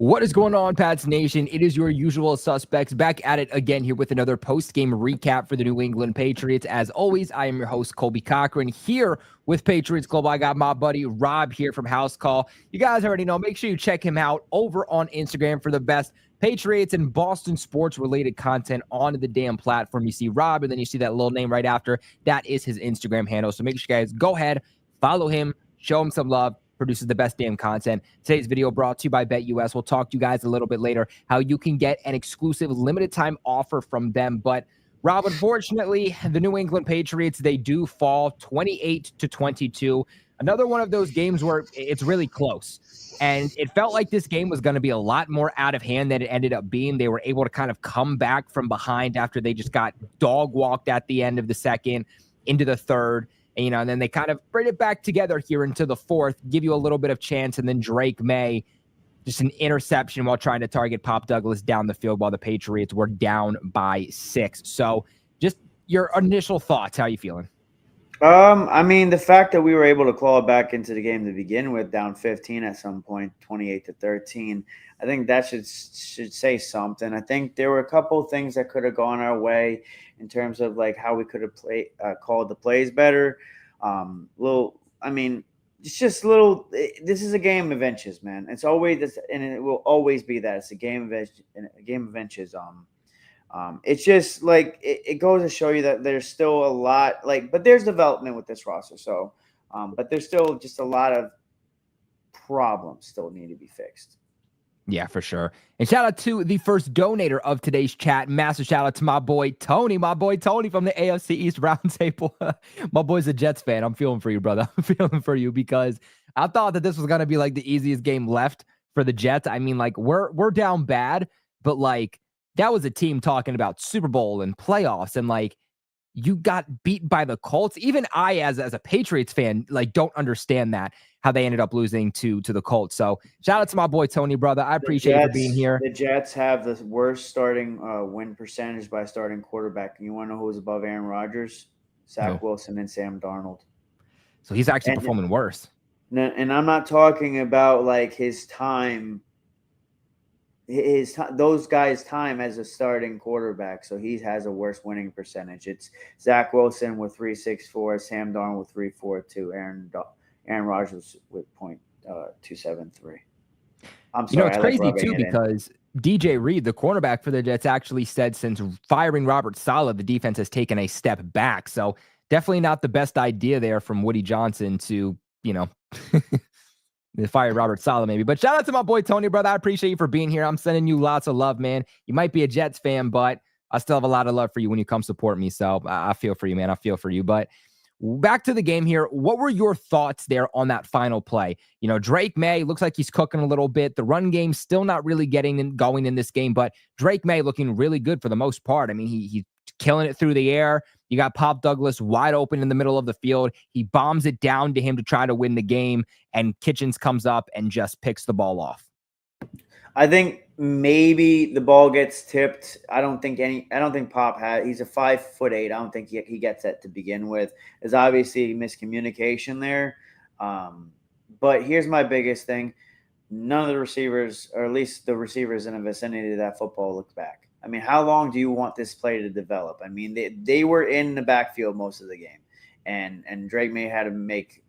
What is going on, Pats Nation? It is your usual suspects back at it again here with another post-game recap for the New England Patriots. As always, I am your host, Colby Cochran, here with Patriots Global. I got my buddy Rob here from House Call. You guys already know. Make sure you check him out over on Instagram for the best Patriots and Boston sports-related content on the damn platform. You see Rob, and then you see that little name right after. That is his Instagram handle. So make sure you guys go ahead, follow him, show him some love. Produces the best damn content. Today's video brought to you by BetUS. We'll talk to you guys a little bit later how you can get an exclusive limited time offer from them. But Rob, unfortunately, the New England Patriots, they do fall 28-22. Another one of those games where it's really close. And it felt like this game was going to be a lot more out of hand than it ended up being. They were able to kind of come back from behind after they just got dog walked at the end of the second into the third. And then they kind of bring it back together here into the fourth, give you a little bit of chance, and then Drake Maye, just an interception while trying to target Pop Douglas down the field while the Patriots were down by 6. So just your initial thoughts, how you feeling? The fact that we were able to claw back into the game to begin with, down 15 at some point, 28-13, I think that should say something. I think there were a couple of things that could have gone our way in terms of like how we could have called the plays better. It's just little. This is a game of inches, man. It's always this, and it will always be that. It's a game of inches. It's just like it goes to show you that there's still a lot, but there's development with this roster. So, but there's still just a lot of problems still need to be fixed. Yeah, for sure. And shout out to the first donator of today's chat. Massive shout out to my boy Tony from the AFC East Roundtable. My boy's a Jets fan. I'm feeling for you, brother. I'm feeling for you because I thought that this was going to be like the easiest game left for the Jets. I mean, like we're down bad, but like that was a team talking about Super Bowl and playoffs, and like you got beat by the Colts. Even I, as a Patriots fan, like don't understand that, how they ended up losing to the Colts. So shout out to my boy Tony, brother. I appreciate you for being here. The Jets have the worst starting win percentage by starting quarterback. You want to know who's above Aaron Rodgers? Zach Wilson and Sam Darnold. So he's actually performing worse. And I'm not talking about like his time. Those guys' time as a starting quarterback, so he has a worse winning percentage. It's Zach Wilson with 3.64, Sam Darnold with 3.42, Aaron Rodgers with .273. I'm sorry. It's crazy too because DJ Reed, the cornerback for the Jets, actually said since firing Robert Saleh, the defense has taken a step back. So definitely not the best idea there from Woody Johnson to fire Robert Saleh maybe. But shout out to my boy Tony, brother. I appreciate you for being here. I'm sending you lots of love, man. You might be a Jets fan, but I still have a lot of love for you when you come support me. So I feel for you, man. I feel for you. But back to the game here. What were your thoughts there on that final play? Drake Maye looks like he's cooking a little bit. The run game still not really going in this game, but Drake Maye looking really good for the most part. I mean, he's killing it through the air. You got Pop Douglas wide open in the middle of the field. He bombs it down to him to try to win the game, and Kitchens comes up and just picks the ball off. I think maybe the ball gets tipped. I don't think Pop he's a 5'8". I don't think he gets that to begin with. There's obviously miscommunication there. But here's my biggest thing. None of the receivers, or at least the receivers in the vicinity of that football, looked back. I mean, how long do you want this play to develop? I mean, they were in the backfield most of the game, and Drake Maye had to make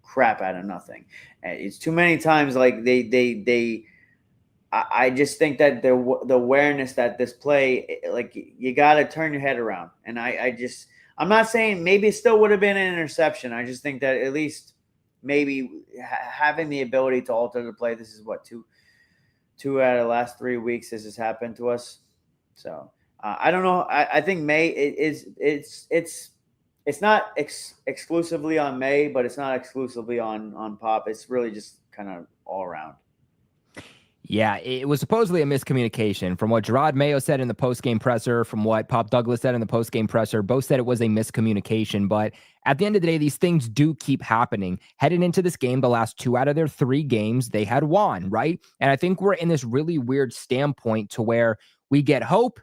crap out of nothing. And it's too many times like I just think that the awareness that this play, like you got to turn your head around. And I'm not saying maybe it still would have been an interception. I just think that at least maybe having the ability to alter the play. This is what two out of the last 3 weeks this has happened to us. So I don't know. I think Maye it's not exclusively on Maye, but it's not exclusively on Pop. It's really just kind of all around. Yeah, it was supposedly a miscommunication. From what Gerard Mayo said in the postgame presser, from what Pop Douglas said in the postgame presser, both said it was a miscommunication. But at the end of the day, these things do keep happening. Heading into this game, the last 2 out of their 3 games, they had won, right? And I think we're in this really weird standpoint to where we get hope,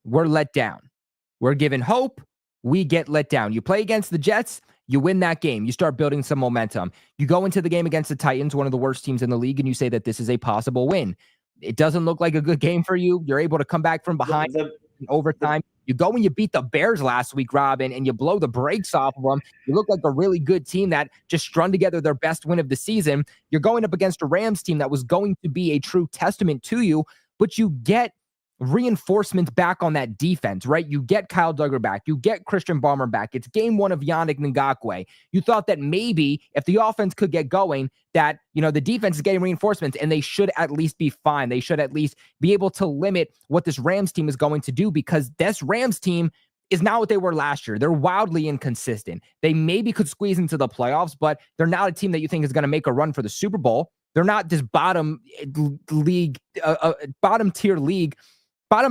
we're let down. We're given hope, we get let down. You play against the Jets, You win that game. You start building some momentum. You go into the game against the Titans, one of the worst teams in the league, and you say that this is a possible win. It doesn't look like a good game for you. You're able to come back from behind in overtime. You go and you beat the Bears last week, Robin, and you blow the brakes off of them. You look like a really good team that just strung together their best win of the season. You're going up against a Rams team that was going to be a true testament to you, but you get reinforcements back on that defense, right? You get Kyle Duggar back. You get Christian Barmore back. It's game one of Yannick Ngakoue. You thought that maybe if the offense could get going, that, the defense is getting reinforcements and they should at least be fine. They should at least be able to limit what this Rams team is going to do, because this Rams team is not what they were last year. They're wildly inconsistent. They maybe could squeeze into the playoffs, but they're not a team that you think is going to make a run for the Super Bowl. They're not this bottom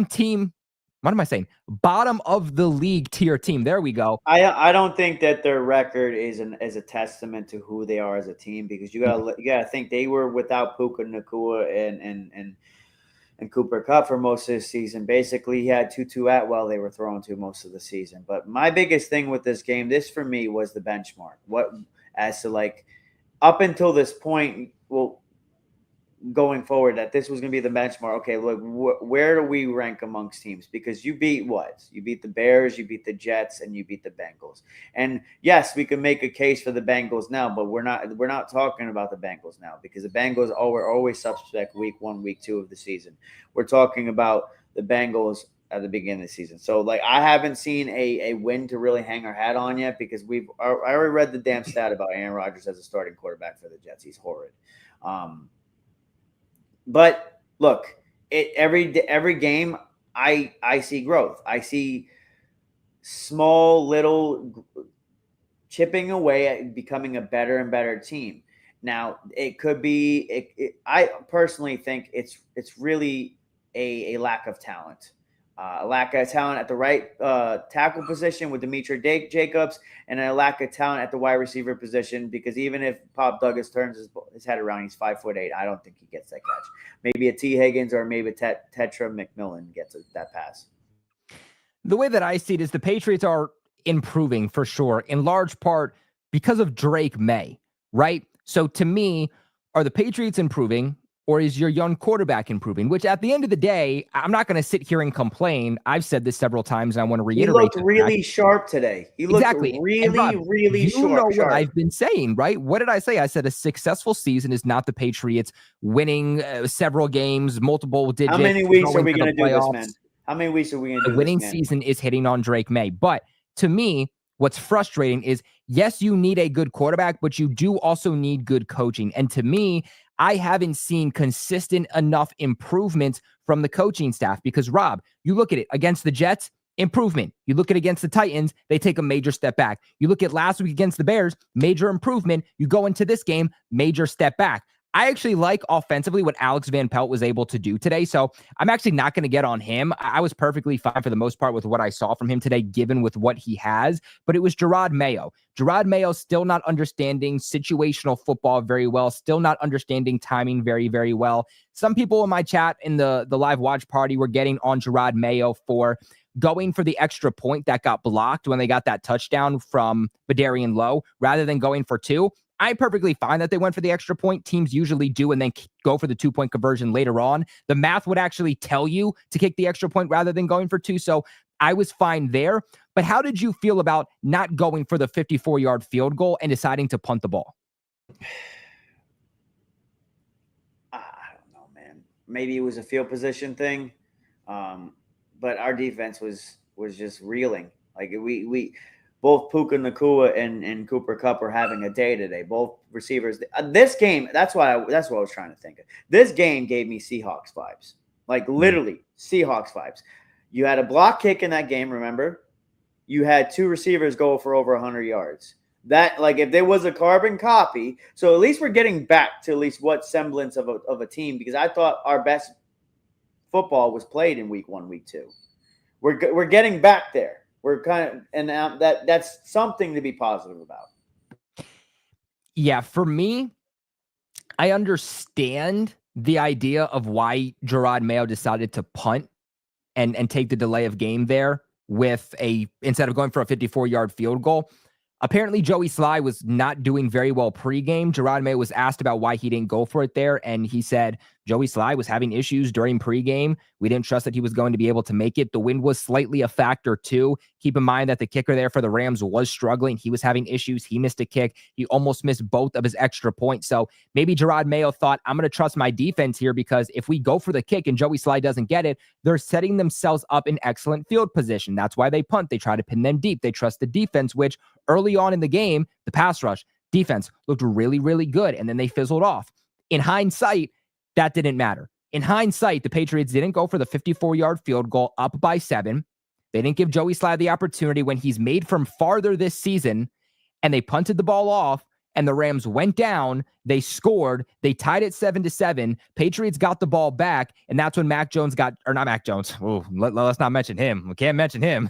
team. What am I saying? Bottom of the league tier team. There we go. I don't think that their record is a testament to who they are as a team, because you gotta think they were without Puka Nacua and Cooper Kupp for most of the season. Basically, he had Tutu Atwell they were throwing to most of the season. But my biggest thing with this game, this for me was the benchmark. Up until this point, going forward, that this was going to be the benchmark. Okay, look, where do we rank amongst teams? Because you beat what? You beat the Bears, you beat the Jets, and you beat the Bengals. And yes, we can make a case for the Bengals now, but we're not talking about the Bengals now, because the Bengals were always suspect week 1, week 2 of the season. We're talking about the Bengals at the beginning of the season. So, I haven't seen a win to really hang our hat on yet, because I already read the damn stat about Aaron Rodgers as a starting quarterback for the Jets. He's horrid. But look, every game I see growth. I see small little chipping away at becoming a better and better team. Now, it could be. I personally think it's really a lack of talent. A lack of talent at the right tackle position with Demetri Jacobs, and a lack of talent at the wide receiver position, because even if Pop Douglas turns his head around, he's 5'8". I don't think he gets that catch. Maybe a T. Higgins or maybe a Tetra McMillan gets that pass. The way that I see it is the Patriots are improving for sure, in large part because of Drake Maye, right? So to me, are the Patriots improving, or is your young quarterback improving? Which at the end of the day, I'm not going to sit here and complain. I've said this several times, and I want to reiterate. He looked really sharp today. He looked really sharp. You know what I've been saying, right? What did I say? I said a successful season is not the Patriots winning several games, multiple digits. How many weeks are we going to do this, man? How many weeks are we going to do this, The winning season is hitting on Drake Maye. But to me, what's frustrating is, yes, you need a good quarterback, but you do also need good coaching. And to me, I haven't seen consistent enough improvements from the coaching staff, because, Rob, you look at it against the Jets, improvement. You look at it against the Titans, they take a major step back. You look at last week against the Bears, major improvement. You go into this game, major step back. I actually like offensively what Alex Van Pelt was able to do today. So I'm actually not going to get on him. I was perfectly fine for the most part with what I saw from him today, given with what he has. But it was Jerod Mayo. Jerod Mayo still not understanding situational football very well, still not understanding timing very, very well. Some people in my chat in the live watch party were getting on Jerod Mayo for going for the extra point that got blocked when they got that touchdown from Badarian Lowe, rather than going for 2. I'm perfectly fine that they went for the extra point. Teams usually do, and then go for the 2-point conversion later on. The math would actually tell you to kick the extra point rather than going for 2. So I was fine there. But how did you feel about not going for the 54-yard field goal and deciding to punt the ball? I don't know, man. Maybe it was a field position thing. But our defense was just reeling. We both Puka Nacua and Cooper Kupp are having a day today. Both receivers. This game, that's what I was trying to think of. This game gave me Seahawks vibes. Literally Seahawks vibes. You had a block kick in that game, remember? You had 2 receivers go for over 100 yards. That, if there was a carbon copy, so at least we're getting back to at least what semblance of a team, because I thought our best football was played in week 1, week 2. We're getting back there. We're that's something to be positive about. Yeah, for me, I understand the idea of why Jerod Mayo decided to punt and take the delay of game there with instead of going for a 54-yard field goal. Apparently, Joey Sly was not doing very well pregame. Drake Maye was asked about why he didn't go for it there, and he said Joey Sly was having issues during pregame. We didn't trust that he was going to be able to make it. The wind was slightly a factor, too. Keep in mind that the kicker there for the Rams was struggling. He was having issues. He missed a kick. He almost missed both of his extra points. So maybe Drake Maye thought, I'm going to trust my defense here, because if we go for the kick and Joey Sly doesn't get it, they're setting themselves up in excellent field position. That's why they punt. They try to pin them deep. They trust the defense, which early on in the game, the pass rush defense looked really, really good, and then they fizzled off. In hindsight, that didn't matter. In hindsight, the Patriots didn't go for the 54-yard field goal up by 7. They didn't give Joey Sly the opportunity when he's made from farther this season, and they punted the ball off, and the Rams went down. They scored. They tied it 7-7. Patriots got the ball back, and that's when Mac Jones got, or not Mac Jones. Oh, let's not mention him. We can't mention him.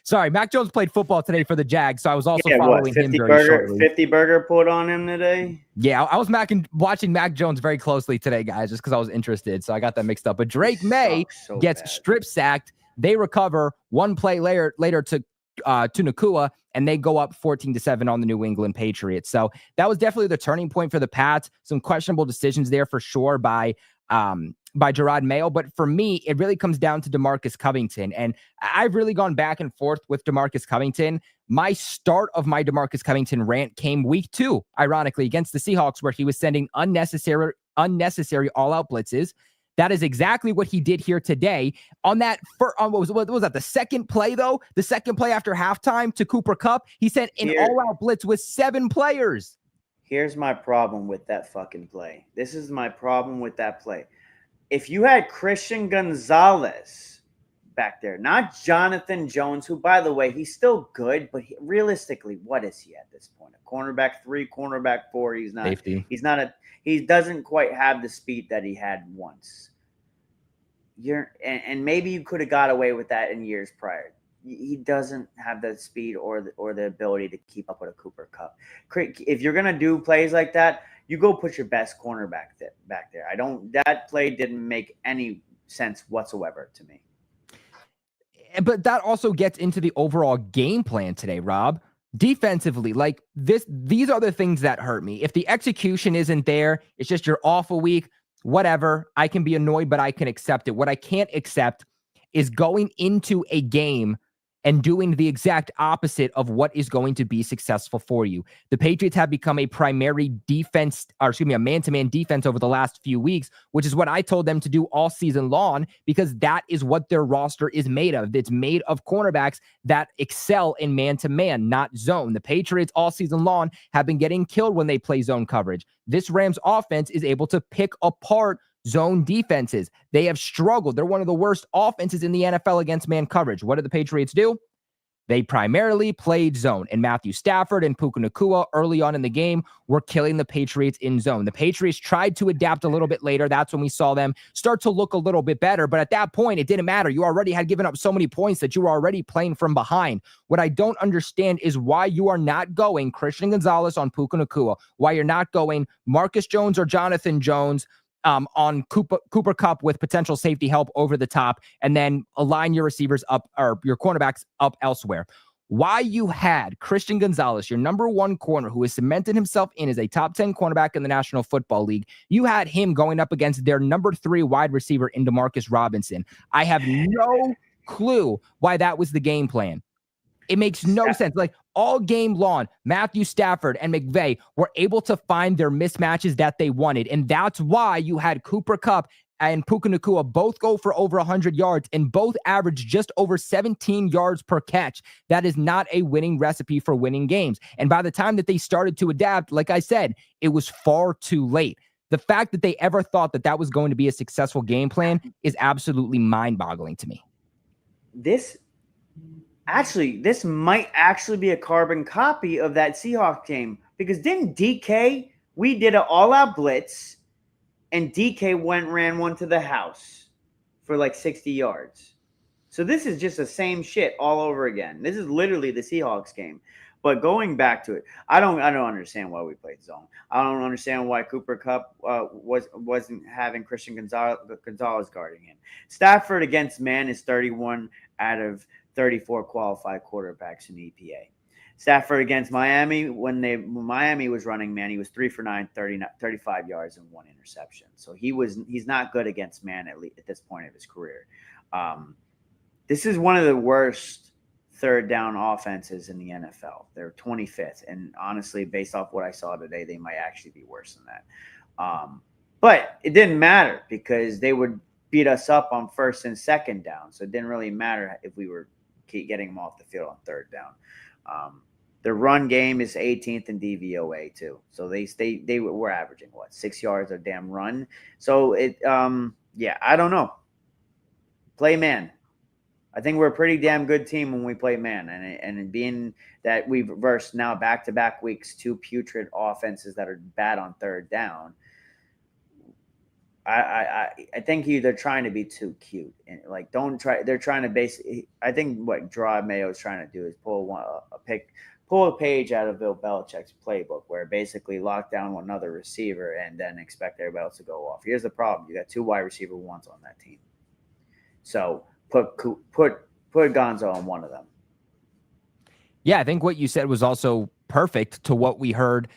Sorry, Mac Jones played football today for the Jags, so I was also following him very shortly. 50 burger put on him today? Yeah, I was watching Mac Jones very closely today, guys, just because I was interested, so I got that mixed up. But Drake Maye gets strip sacked. They recover one play later to Nakua, and they go up 14-7 on the New England Patriots. So that was definitely the turning point for the Pats. Some questionable decisions there for sure by Drake Maye. But for me, it really comes down to DeMarcus Covington. And I've really gone back and forth with DeMarcus Covington. My start of my DeMarcus Covington rant came week 2, ironically, against the Seahawks, where he was sending unnecessary all-out blitzes. That is exactly what he did here today. On that, what was that? The second play, though? The second play after halftime to Cooper Kupp, he sent an all-out blitz with 7 players. Here's my problem with that fucking play. This is my problem with that play. If you had Christian Gonzalez back there, not Jonathan Jones, who, by the way, he's still good, but realistically, what is he at this point? A cornerback 3, cornerback 4. He's not. Safety. He doesn't quite have the speed that he had once. And maybe you could have got away with that in years prior. He doesn't have the speed or the ability to keep up with a Cooper Kupp. If you're gonna do plays like that, you go put your best cornerback back there. That play didn't make any sense whatsoever to me. But that also gets into the overall game plan today, Rob. Defensively, like these are the things that hurt me. If the execution isn't there, it's just you're off a week, whatever. I can be annoyed, but I can accept it. What I can't accept is going into a game and doing the exact opposite of what is going to be successful for you. The Patriots have become a primary defense, a man-to-man defense over the last few weeks, which is what I told them to do all season long, because that is what their roster is made of. It's made of cornerbacks that excel in man-to-man, not zone. The Patriots all season long have been getting killed when they play zone coverage. This Rams offense is able to pick apart zone defenses. They have struggled. They're one of the worst offenses in the NFL against man coverage. What did the Patriots do? They primarily played zone, and Matthew Stafford and Puka Nacua early on in the game were killing the Patriots in zone. The Patriots tried to adapt a little bit later. That's when we saw them start to look a little bit better, but at that point, it didn't matter. You already had given up so many points that you were already playing from behind. What I don't understand is why you are not going Christian Gonzalez on Puka Nacua, why you're not going Marcus Jones or Jonathan Jones on Cooper Kupp with potential safety help over the top, and then align your receivers up, or your cornerbacks up elsewhere. Why you had Christian Gonzalez, your number 1 corner, who has cemented himself in as a top 10 cornerback in the National Football League, you had him going up against their number 3 wide receiver in DeMarcus Robinson. I have no clue why that was the game plan. It makes no sense. Like, all game long, Matthew Stafford and McVay were able to find their mismatches that they wanted. And that's why you had Cooper Kupp and Puka Nacua both go for over 100 yards and both average just over 17 yards per catch. That is not a winning recipe for winning games. And by the time that they started to adapt, like I said, it was far too late. The fact that they ever thought that that was going to be a successful game plan is absolutely mind-boggling to me. This might actually be a carbon copy of that Seahawks game, because didn't DK, we did an all-out blitz, and DK ran one to the house for like 60 yards. So this is just the same shit all over again. This is literally the Seahawks game. But going back to it, I don't understand why we played zone. I don't understand why Cooper Kupp wasn't having Christian Gonzalez guarding him. Stafford against man is 31 out of 34 qualified quarterbacks in EPA. Stafford against Miami, when Miami was running, man, he was 3 for 9, 35 yards and 1 interception. So he's not good against man at this point of his career. This is one of the worst third down offenses in the NFL. They're 25th, and honestly, based off what I saw today, they might actually be worse than that. But it didn't matter because they would beat us up on first and second down, so it didn't really matter if we were getting them off the field on third down. Their run game is 18th in DVOA too, so they were averaging 6 yards a damn run. So I don't know. Play man. I think we're a pretty damn good team when we play man, and being that we've versed now back-to-back weeks 2 putrid offenses that are bad on third down. I think they're trying to be too cute and don't try. They're trying to basically. I think what Drake Maye is trying to do is pull a page out of Bill Belichick's playbook, where basically lock down another receiver and then expect everybody else to go off. Here's the problem: you got 2 wide receiver ones on that team, so put Gonzo on one of them. Yeah, I think what you said was also perfect to what we heard.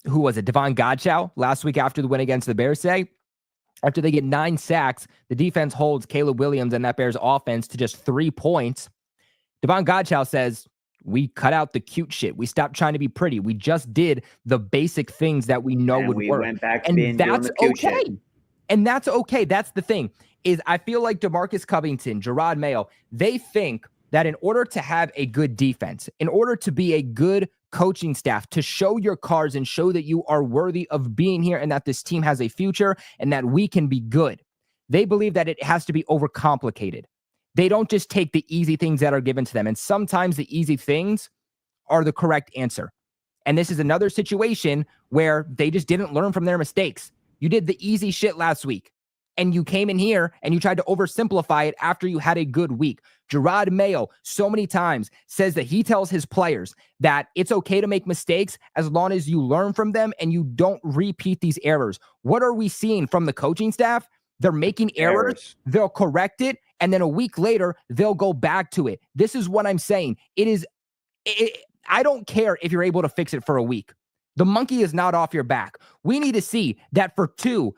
Who was it? Devon Godchow last week after the win against the Bears say. After they get 9 sacks, the defense holds Caleb Williams and that Bears offense to just 3 points. Devon Godchow says, we cut out the cute shit. We stopped trying to be pretty. We just did the basic things that we know would work. Went back to being doing the cute okay. Shit. And that's okay. That's the thing, is I feel like DeMarcus Covington, Drake Maye, they think that in order to have a good defense, in order to be a good coaching staff, to show your cards and show that you are worthy of being here and that this team has a future and that we can be good, they believe that it has to be overcomplicated. They don't just take the easy things that are given to them. And sometimes the easy things are the correct answer. And this is another situation where they just didn't learn from their mistakes. You did the easy shit last week, and you came in here and you tried to oversimplify it after you had a good week. Drake Maye so many times says that he tells his players that it's okay to make mistakes as long as you learn from them and you don't repeat these errors. What are we seeing from the coaching staff? They're making errors, they'll correct it, and then a week later, they'll go back to it. This is what I'm saying. I don't care if you're able to fix it for a week. The monkey is not off your back. We need to see that for 2-3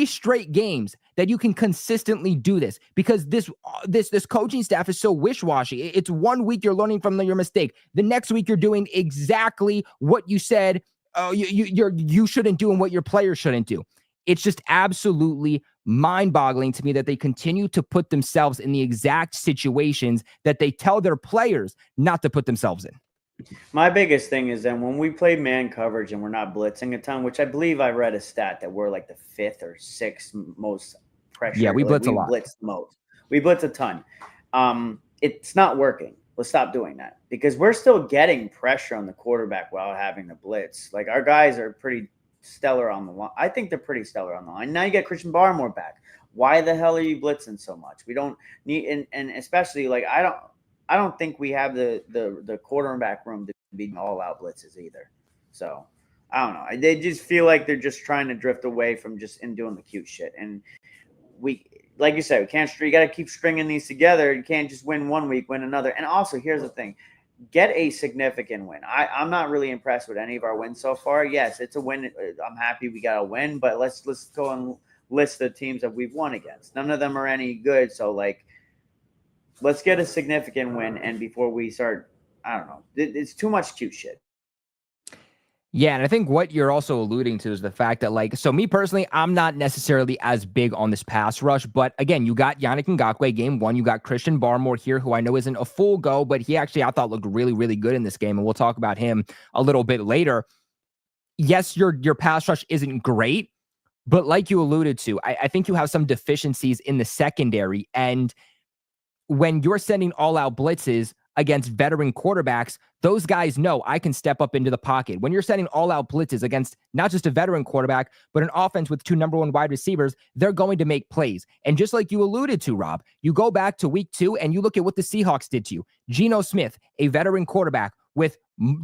straight games that you can consistently do this, because this coaching staff is so wish-washy. It's 1 week you're learning from your mistake. The next week you're doing exactly what you said you shouldn't do and what your players shouldn't do. It's just absolutely mind-boggling to me that they continue to put themselves in the exact situations that they tell their players not to put themselves in. My biggest thing is that when we play man coverage and we're not blitzing a ton, which I believe I read a stat that we're like the 5th or 6th most pressure. Yeah, we blitz a lot. Blitz the most. We blitz a ton. It's not working. Let's stop doing that, because we're still getting pressure on the quarterback while having the blitz. Like, our guys are pretty stellar on the line. I think they're pretty stellar on the line. Now you get Christian Barmore back. Why the hell are you blitzing so much? We don't need, and especially like I don't think we have the quarterback room to be all out blitzes either. So I don't know. They just feel like they're just trying to drift away from just doing the cute shit. And we, like you said, we can't. You got to keep stringing these together. You can't just win 1 week, win another. And also, here's the thing: get a significant win. I'm not really impressed with any of our wins so far. Yes, it's a win. I'm happy we got a win, but let's go and list the teams that we've won against. None of them are any good. So like, let's get a significant win, and before we start, I don't know. It's too much cute shit. Yeah, and I think what you're also alluding to is the fact that, like, so me personally, I'm not necessarily as big on this pass rush, but again, you got Yannick Ngakoue game 1, you got Christian Barmore here, who I know isn't a full go, but he actually, I thought, looked really, really good in this game, and we'll talk about him a little bit later. Yes, your pass rush isn't great, but like you alluded to, I think you have some deficiencies in the secondary, and when you're sending all-out blitzes against veteran quarterbacks, those guys know I can step up into the pocket. When you're sending all-out blitzes against not just a veteran quarterback, but an offense with 2 number 1 wide receivers, they're going to make plays. And just like you alluded to, Rob, you go back to week 2 and you look at what the Seahawks did to you. Geno Smith, a veteran quarterback with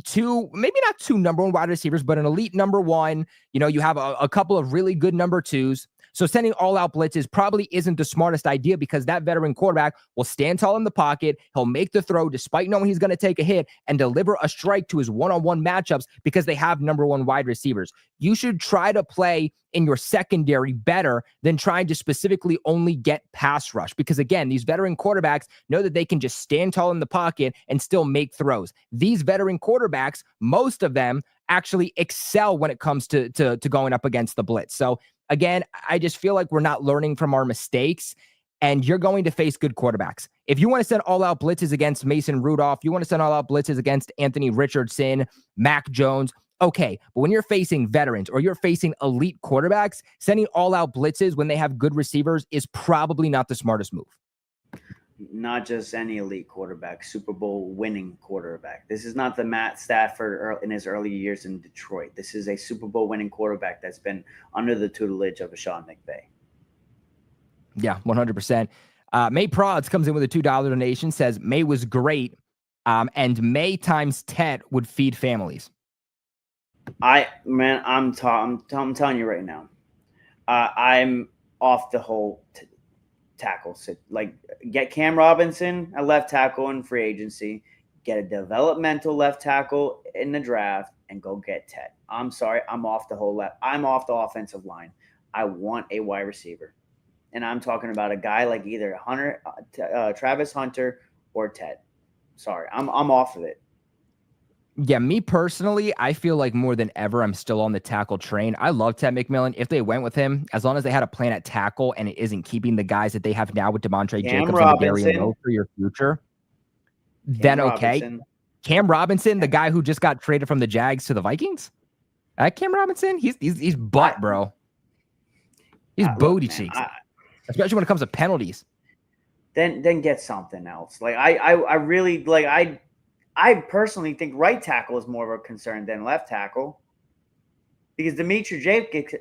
2, maybe not 2 number 1 wide receivers, but an elite number 1. You know, you have a couple of really good number 2s. So sending all-out blitzes probably isn't the smartest idea because that veteran quarterback will stand tall in the pocket. He'll make the throw despite knowing he's going to take a hit and deliver a strike to his one-on-one matchups because they have number one wide receivers. You should try to play in your secondary better than trying to specifically only get pass rush. Because again, these veteran quarterbacks know that they can just stand tall in the pocket and still make throws. These veteran quarterbacks, most of them actually excel when it comes to going up against the blitz. So again, I just feel like we're not learning from our mistakes, and you're going to face good quarterbacks. If you want to send all-out blitzes against Mason Rudolph, you want to send all-out blitzes against Anthony Richardson, Mac Jones, okay. But when you're facing veterans or you're facing elite quarterbacks, sending all-out blitzes when they have good receivers is probably not the smartest move. Not just any elite quarterback, Super Bowl winning quarterback. This is not the Matt Stafford in his early years in Detroit. This is a Super Bowl winning quarterback that's been under the tutelage of Sean McVay. Yeah, 100%. May Prods comes in with a $2 donation, says May was great, and May times Tet would feed families. I'm telling you right now, I'm off the whole tackle. Like, get Cam Robinson a left tackle in free agency, get a developmental left tackle in the draft, and go get Tet. I'm sorry, I'm off the whole left. I'm off the offensive line. I want a wide receiver, and I'm talking about a guy like either Travis Hunter or Tet. Sorry, I'm off of it. Yeah, me personally, I feel like more than ever, I'm still on the tackle train. I love Ted McMillan. If they went with him, as long as they had a plan at tackle and it isn't keeping the guys that they have now with Demontre Jacobs and Darian Lowe for your future, then okay. Cam Robinson, the guy who just got traded from the Jags to the Vikings? Cam Robinson, he's butt, bro. He's booty cheeks, especially when it comes to penalties. Then get something else. Like I really like I personally think right tackle is more of a concern than left tackle because Demetri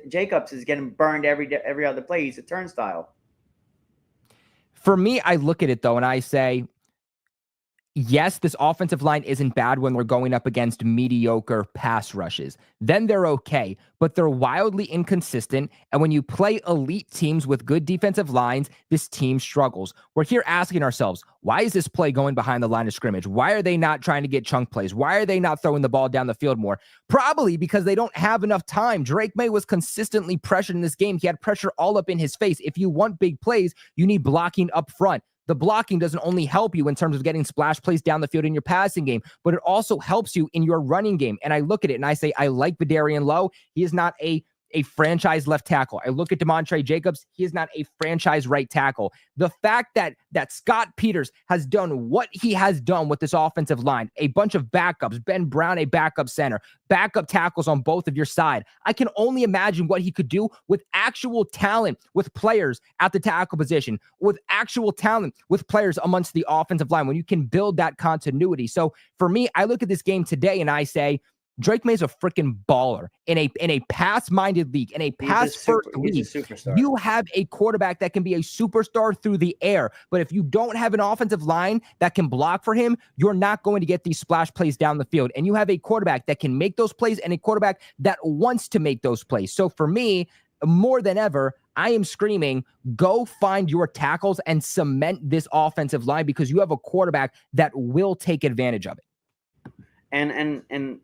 Jacobs is getting burned every other play. He's a turnstile. For me, I look at it though, and I say, yes, this offensive line isn't bad when we're going up against mediocre pass rushes. Then they're okay, but they're wildly inconsistent. And when you play elite teams with good defensive lines, this team struggles. We're here asking ourselves, why is this play going behind the line of scrimmage? Why are they not trying to get chunk plays? Why are they not throwing the ball down the field more? Probably because they don't have enough time. Drake Maye was consistently pressured in this game. He had pressure all up in his face. If you want big plays, you need blocking up front. The blocking doesn't only help you in terms of getting splash plays down the field in your passing game, but it also helps you in your running game. And I look at it and I say, I like Darian Lowe. He is not a franchise left tackle. I look at Demontre Jacobs. He is not a franchise right tackle. The fact that Scott Peters has done what he has done with this offensive line, a bunch of backups, Ben Brown, a backup center, backup tackles on both of your side. I can only imagine what he could do with actual talent, with players at the tackle position, with actual talent, with players amongst the offensive line, when you can build that continuity. So for me, I look at this game today and I say, Drake Maye's a freaking baller in a pass-minded league, in a pass-first league. You have a quarterback that can be a superstar through the air, but if you don't have an offensive line that can block for him, you're not going to get these splash plays down the field. And you have a quarterback that can make those plays and a quarterback that wants to make those plays. So for me, more than ever, I am screaming, go find your tackles and cement this offensive line because you have a quarterback that will take advantage of it. And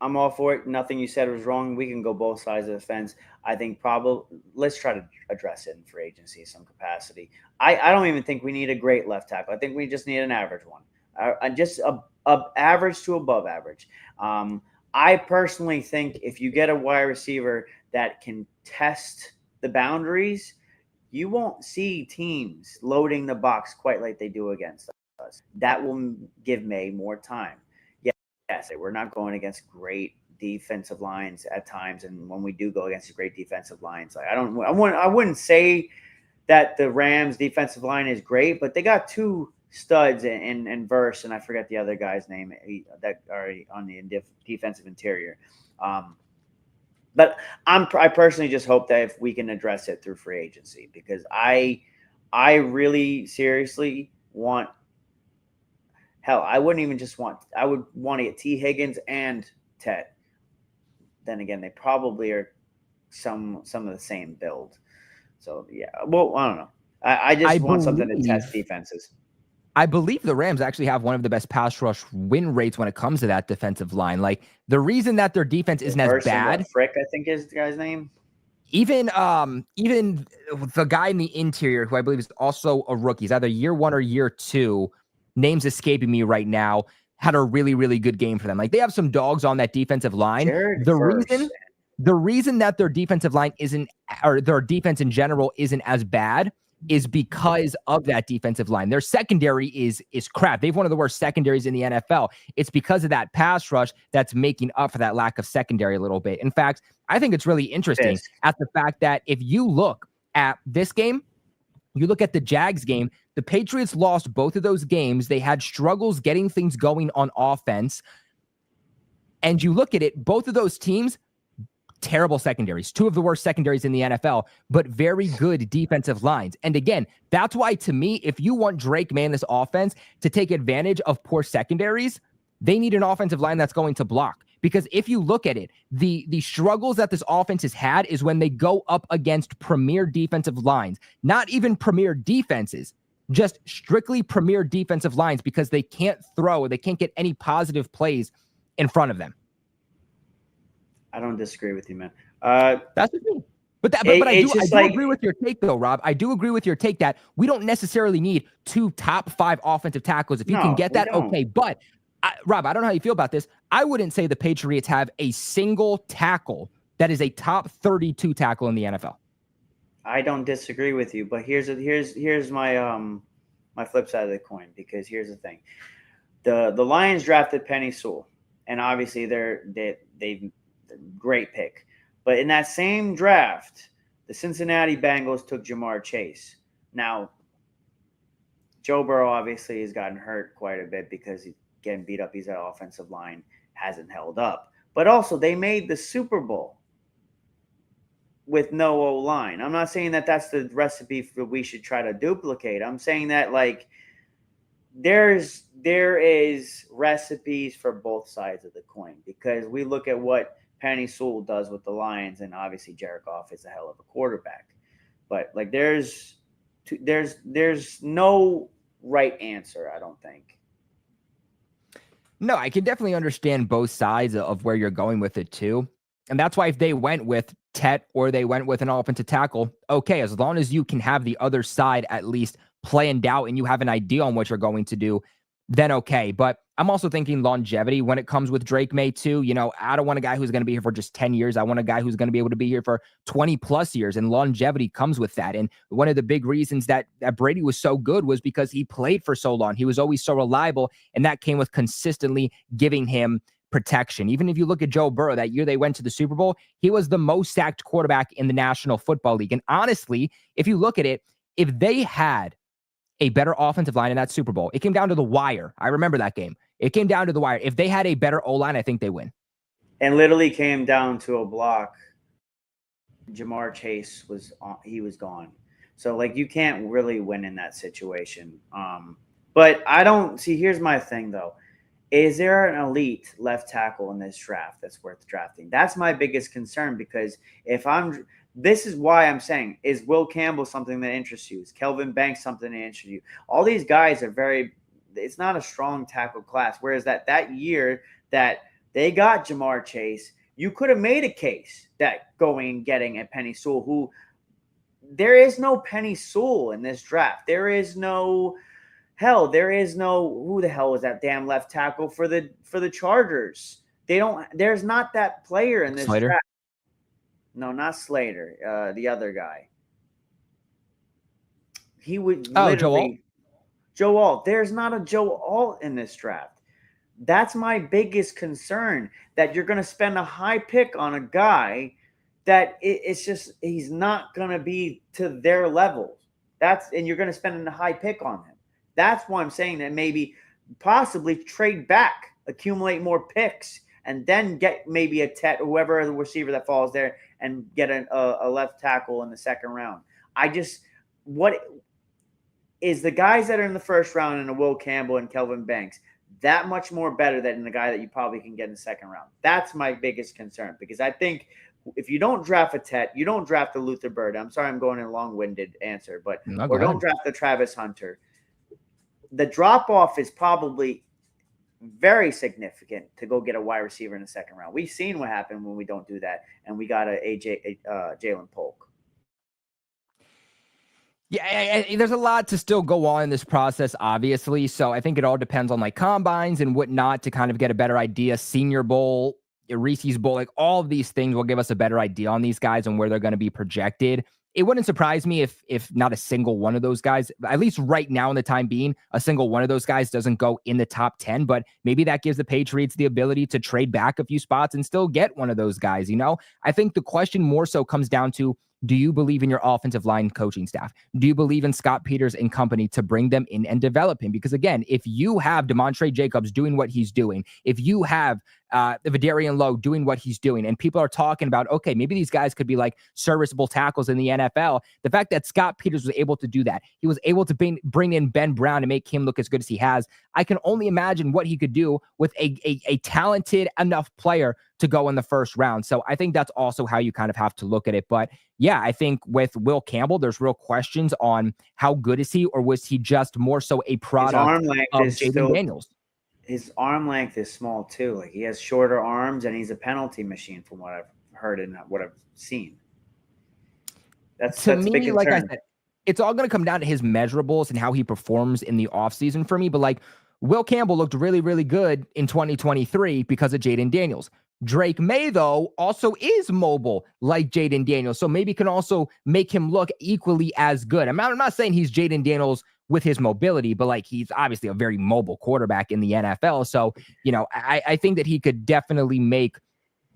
I'm all for it. Nothing you said was wrong. We can go both sides of the fence. I think probably let's try to address it in free agency in some capacity. I don't even think we need a great left tackle. I think we just need an average one, just a average to above average. I personally think if you get a wide receiver that can test the boundaries, you won't see teams loading the box quite like they do against us. That will give Maye more time. Yes, we're not going against great defensive lines at times, and when we do go against great defensive lines, like I wouldn't say that the Rams' defensive line is great, but they got two studs in Verse, and I forget the other guy's name that are on the defensive interior. But I personally just hope that if we can address it through free agency, because I really seriously want. Hell, I wouldn't even just want – I would want to get T. Higgins and Tet. Then again, they probably are some of the same build. So yeah, well, I don't know. I just want something to test defenses. I believe the Rams actually have one of the best pass rush win rates when it comes to that defensive line. Like the reason that their defense isn't as bad. Frick, I think is the guy's name. Even the guy in the interior, who I believe is also a rookie, he's either year 1 or year 2. Name's escaping me right now. Had a really, really good game for them. Like they have some dogs on that defensive line. The reason that their defensive line isn't, or their defense in general isn't as bad, is because of that defensive line. Their secondary is crap. They've one of the worst secondaries in the NFL. It's because of that pass rush that's making up for that lack of secondary a little bit. In fact, I think it's really interesting at the fact that if you look at this game, you look at the Jags game, the Patriots lost both of those games. They had struggles getting things going on offense. And you look at it, both of those teams, terrible secondaries, 2 of the worst secondaries in the NFL, but very good defensive lines. And again, that's why to me, if you want Drake Maye in this offense to take advantage of poor secondaries, they need an offensive line that's going to block. Because if you look at it, the struggles that this offense has had is when they go up against premier defensive lines, not even premier defenses, just strictly premier defensive lines, because they can't throw, they can't get any positive plays in front of them. I don't disagree with you, man. That's the thing. But I do agree with your take, though, Rob. I do agree with your take that we don't necessarily need 2 top 5 offensive tackles. If you can get that, okay. But, Rob, I don't know how you feel about this. I wouldn't say the Patriots have a single tackle that is a top 32 tackle in the NFL. I don't disagree with you, but here's my my flip side of the coin, because here's the thing. The Lions drafted Penny Sewell, and obviously they've great pick. But in that same draft, the Cincinnati Bengals took Jamar Chase. Now, Joe Burrow obviously has gotten hurt quite a bit because he's getting beat up. His offensive line hasn't held up. But also, they made the Super Bowl with no O-line. I'm not saying that that's the recipe we should try to duplicate. I'm saying that, like, there is recipes for both sides of the coin, because we look at what Penny Sewell does with the Lions, and obviously Jared Goff is a hell of a quarterback. But like there's no right answer, I don't think. No, I can definitely understand both sides of where you're going with it too. And that's why if they went with Tet or they went with an offensive tackle, okay, as long as you can have the other side at least planned out and you have an idea on what you're going to do, then okay. But I'm also thinking longevity when it comes with Drake Maye too. You know, I don't want a guy who's going to be here for just 10 years. I want a guy who's going to be able to be here for 20 plus years, and longevity comes with that. And one of the big reasons that Brady was so good was because he played for so long. He was always so reliable, and that came with consistently giving him protection. Even if you look at Joe Burrow, that year they went to the Super Bowl, he was the most sacked quarterback in the National Football League. And honestly, if you look at it, if they had a better offensive line in that Super Bowl, it came down to the wire. I remember that game. It came down to the wire. If they had a better O-line, I think they win. And literally came down to a block. Jamar Chase was gone. So like you can't really win in that situation. But I don't see. Here's my thing though: is there an elite left tackle in this draft that's worth drafting? That's my biggest concern, because this is why I'm saying, is Will Campbell something that interests you? Is Kelvin Banks something that interests you? All these guys are it's not a strong tackle class. Whereas that year that they got Jamar Chase, you could have made a case that going and getting a Penny Sewell, there is no Penny Sewell in this draft. There is no, who the hell was that damn left tackle for the Chargers? There's not that player in this draft. No, not Slater. The other guy. He would Joe Alt. There's not a Joe Alt in this draft. That's my biggest concern, that you're going to spend a high pick on a guy that it's just he's not going to be to their level. And you're going to spend a high pick on him. That's why I'm saying that maybe possibly trade back, accumulate more picks, and then get maybe a Tet, whoever the receiver that falls there, and get a left tackle in the second round. What is the guys that are in the first round, and a Will Campbell and Kelvin Banks, that much more better than the guy that you probably can get in the second round? That's my biggest concern, because I think if you don't draft a Tet, you don't draft a Luther Bird. I'm sorry, I'm going in a long-winded answer, but No, go or don't ahead. draft the Travis Hunter. The drop off is probably very significant to go get a wide receiver in the second round. We've seen what happened when we don't do that, and we got Jalen Polk. Yeah, there's a lot to still go on in this process, obviously. So I think it all depends on like combines and whatnot to kind of get a better idea. Senior Bowl, Reese's Bowl, like all of these things will give us a better idea on these guys and where they're going to be projected. It wouldn't surprise me if not a single one of those guys, at least right now in the time being, a single one of those guys doesn't go in the top 10, but maybe that gives the Patriots the ability to trade back a few spots and still get one of those guys. I think the question more so comes down to, do you believe in your offensive line coaching staff? Do you believe in Scott Peters and company to bring them in and develop him? Because again, if you have DeMontre Jacobs doing what he's doing, if you have Vidarian Lowe doing what he's doing, and people are talking about, okay, maybe these guys could be like serviceable tackles in the NFL. The fact that Scott Peters was able to do that, he was able to bring in Ben Brown and make him look as good as he has. I can only imagine what he could do with a talented enough player to go in the first round. So I think that's also how you kind of have to look at it. But yeah, I think with Will Campbell, there's real questions on how good is he, or was he just more so a product of Jaden Daniels? His arm length is small too. Like he has shorter arms, and he's a penalty machine from what I've heard and what I've seen. That's me, a big concern. Like I said, it's all going to come down to his measurables and how he performs in the offseason for me. But like Will Campbell looked really, really good in 2023 because of Jaden Daniels. Drake Maye, though, also is mobile like Jaden Daniels. So maybe can also make him look equally as good. I'm not saying he's Jaden Daniels with his mobility, but like he's obviously a very mobile quarterback in the NFL. So, I think that he could definitely make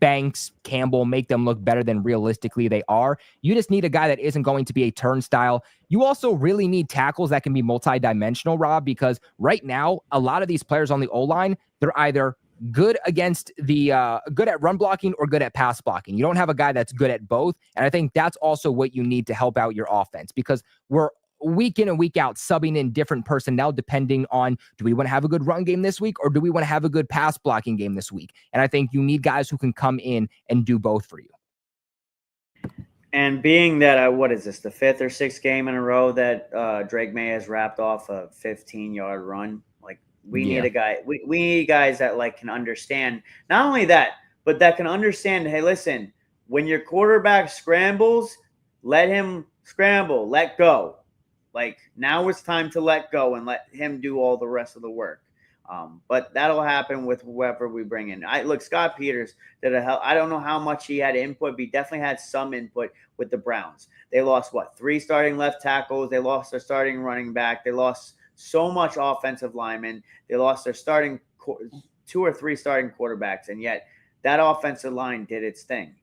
Banks, Campbell, make them look better than realistically they are. You just need a guy that isn't going to be a turnstile. You also really need tackles that can be multidimensional, Rob, because right now, a lot of these players on the O-line, they're either good against the good at run blocking or good at pass blocking. You don't have a guy that's good at both. And I think that's also what you need to help out your offense, because we're week in and week out subbing in different personnel depending on, do we want to have a good run game this week, or do we want to have a good pass blocking game this week? And I think you need guys who can come in and do both for you. And being that, what is this, the 5th or 6th game in a row that Drake Maye has wrapped off a 15-yard run? Like we need a guy. We need guys that like can understand. Not only that, but that can understand. Hey, listen, when your quarterback scrambles, let him scramble. Let go. Like now it's time to let go and let him do all the rest of the work. But that'll happen with whoever we bring in. Scott Peters did a hell. I don't know how much he had input, but he definitely had some input with the Browns. They lost 3 starting left tackles. They lost their starting running back. They lost so much offensive linemen. They lost their 2 or 3 starting quarterbacks, and yet that offensive line did its thing.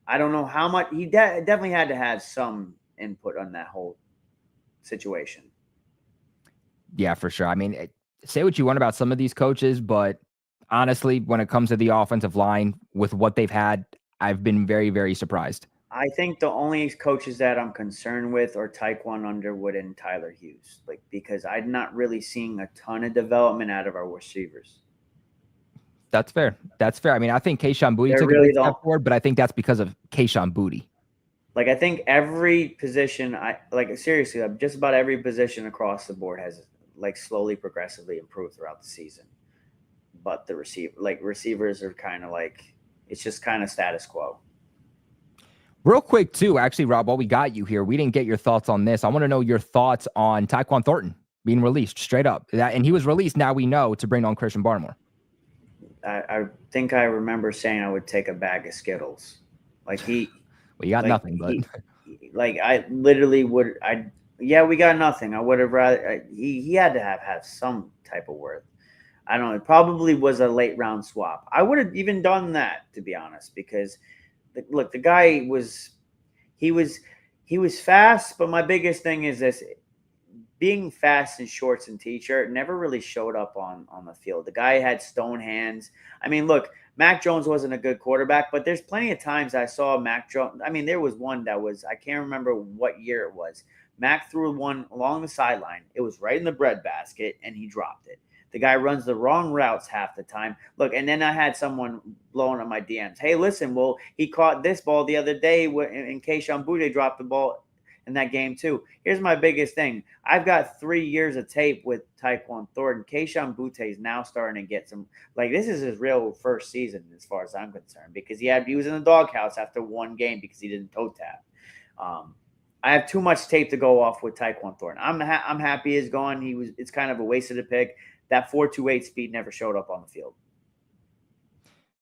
I don't know how much he definitely had to have some input on that whole situation. Yeah, for sure. I mean, say what you want about some of these coaches, but honestly, when it comes to the offensive line with what they've had, I've been very, very surprised. I think the only coaches that I'm concerned with are Taekwon Underwood and Tyler Hughes, because I'm not really seeing a ton of development out of our receivers. That's fair. I mean, I think Kayshon Boutte took a big step forward, but I think that's because of Kayshon Boutte. Like, I think every position, seriously, just about every position across the board has slowly, progressively improved throughout the season. But the receivers are kind of it's just kind of status quo. Real quick, too, actually, Rob, while we got you here, we didn't get your thoughts on this. I want to know your thoughts on Tyquan Thornton being released straight up. And he was released, now we know, to bring on Christian Barmore. I think I remember saying I would take a bag of Skittles. Well, you got nothing, but I literally would. We got nothing. I would have rather. He had to have some type of worth. I don't know. It probably was a late round swap. I would have even done that, to be honest, because look, the guy was fast, but my biggest thing is this: being fast in shorts and t-shirt never really showed up on the field. The guy had stone hands. I mean, look, Mac Jones wasn't a good quarterback, but there's plenty of times I saw Mac Jones. I mean, there was one that was, I can't remember what year it was. Mac threw one along the sideline. It was right in the breadbasket, and he dropped it. The guy runs the wrong routes half the time. Look, and then I had someone blowing up my DMs. Hey, listen, well, he caught this ball the other day in Keishawn Boutte dropped the ball in that game too. Here's my biggest thing. I've got 3 years of tape with Tyquan Thornton. Keishawn Boutte is now starting to get some, like, this is his real first season as far as I'm concerned, because he was in the doghouse after one game because he didn't toe tap. I have too much tape to go off with Tyquan Thornton. I'm happy he's gone. It's kind of a waste of the pick. That 4.28 speed never showed up on the field.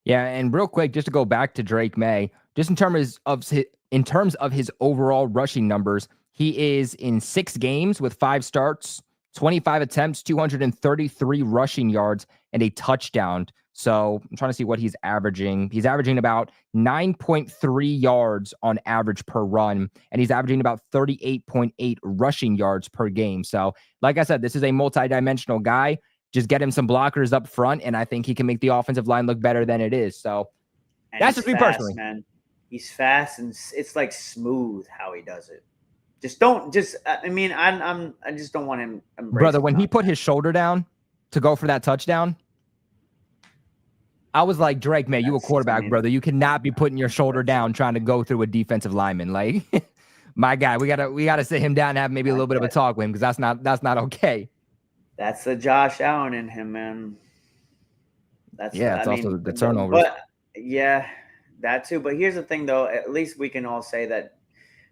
Yeah, and real quick, just to go back to Drake Maye, just in terms of his overall rushing numbers, he is in 6 games with 5 starts, 25 attempts, 233 rushing yards, and a touchdown. So I'm trying to see what he's averaging. He's averaging about 9.3 yards on average per run, and he's averaging about 38.8 rushing yards per game. So like I said, this is a multi-dimensional guy. Just get him some blockers up front, and I think he can make the offensive line look better than it is. So that's just me personally. Man. He's fast, and it's like smooth how he does it. I just don't want him. Brother, when he put his shoulder down to go for that touchdown, I was like, Drake, man, you a quarterback, brother. You cannot be putting your shoulder down trying to go through a defensive lineman. Like, my guy, we gotta sit him down and have maybe a little bit of a talk with him, because that's not okay. That's the Josh Allen in him, man. It's also the turnovers. But yeah, that too. But here's the thing, though. At least we can all say that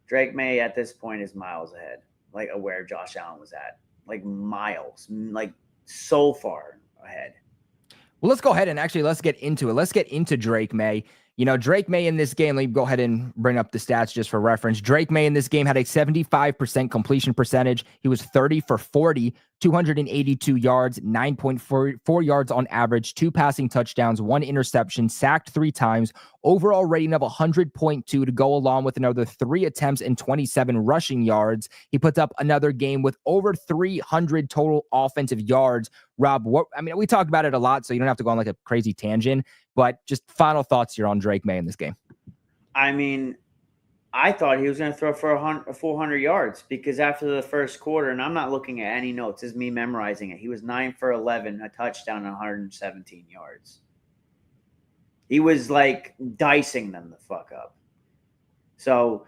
Drake Maye at this point is miles ahead, like of where Josh Allen was at, like miles, like so far ahead. Well, let's go ahead and actually let's get into it. Let's get into Drake Maye. You know, Drake Maye in this game, let me go ahead and bring up the stats just for reference. Drake Maye in this game had a 75% completion percentage. He was 30 for 40, 282 yards, 9.4 yards on average, 2 passing touchdowns, 1 interception, sacked 3 times, overall rating of 100.2 to go along with another 3 attempts and 27 rushing yards. He puts up another game with over 300 total offensive yards. Rob, we talked about it a lot, so you don't have to go on like a crazy tangent, but just final thoughts here on Drake Maye in this game. I mean, I thought he was going to throw for 400 yards, because after the first quarter, and I'm not looking at any notes, this is me memorizing it, he was 9 for 11, a touchdown, and 117 yards. He was like dicing them the fuck up. So,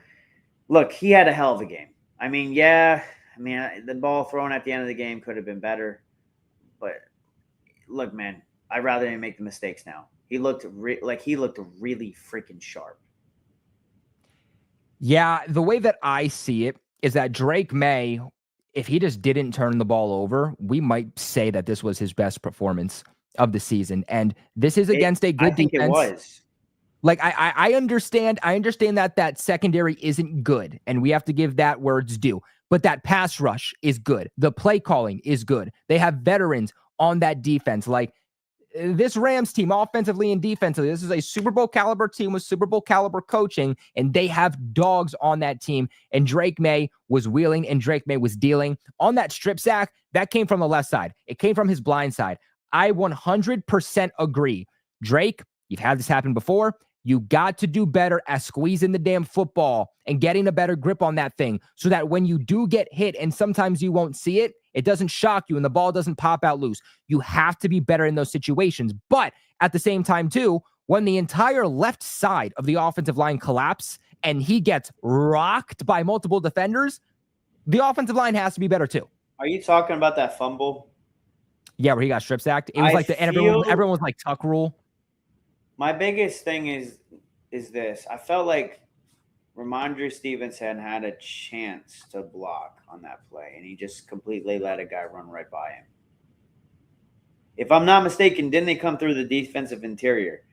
look, he had a hell of a game. The ball thrown at the end of the game could have been better. But look, man, I'd rather him make the mistakes now. He looked really freaking sharp. Yeah, the way that I see it is that Drake Maye, if he just didn't turn the ball over, we might say that this was his best performance of the season. And this is against a good defense. It was. Like, I understand that secondary isn't good, and we have to give that words due. But that pass rush is good. The play calling is good. They have veterans on that defense. Like, this Rams team, offensively and defensively, this is a Super Bowl caliber team with Super Bowl caliber coaching, and they have dogs on that team. And Drake Maye was wheeling, and Drake Maye was dealing. On that strip sack, that came from the left side. It came from his blind side. I 100% agree. Drake, you've had this happen before. You got to do better at squeezing the damn football and getting a better grip on that thing, so that when you do get hit, and sometimes you won't see it, it doesn't shock you and the ball doesn't pop out loose. You have to be better in those situations. But at the same time, too, when the entire left side of the offensive line collapses and he gets rocked by multiple defenders, the offensive line has to be better too. Are you talking about that fumble? Yeah, where he got strip sacked. It was everyone was like tuck rule. My biggest thing is this. I felt like Ramondre Stevenson had a chance to block on that play, and he just completely let a guy run right by him. If I'm not mistaken, didn't they come through the defensive interior?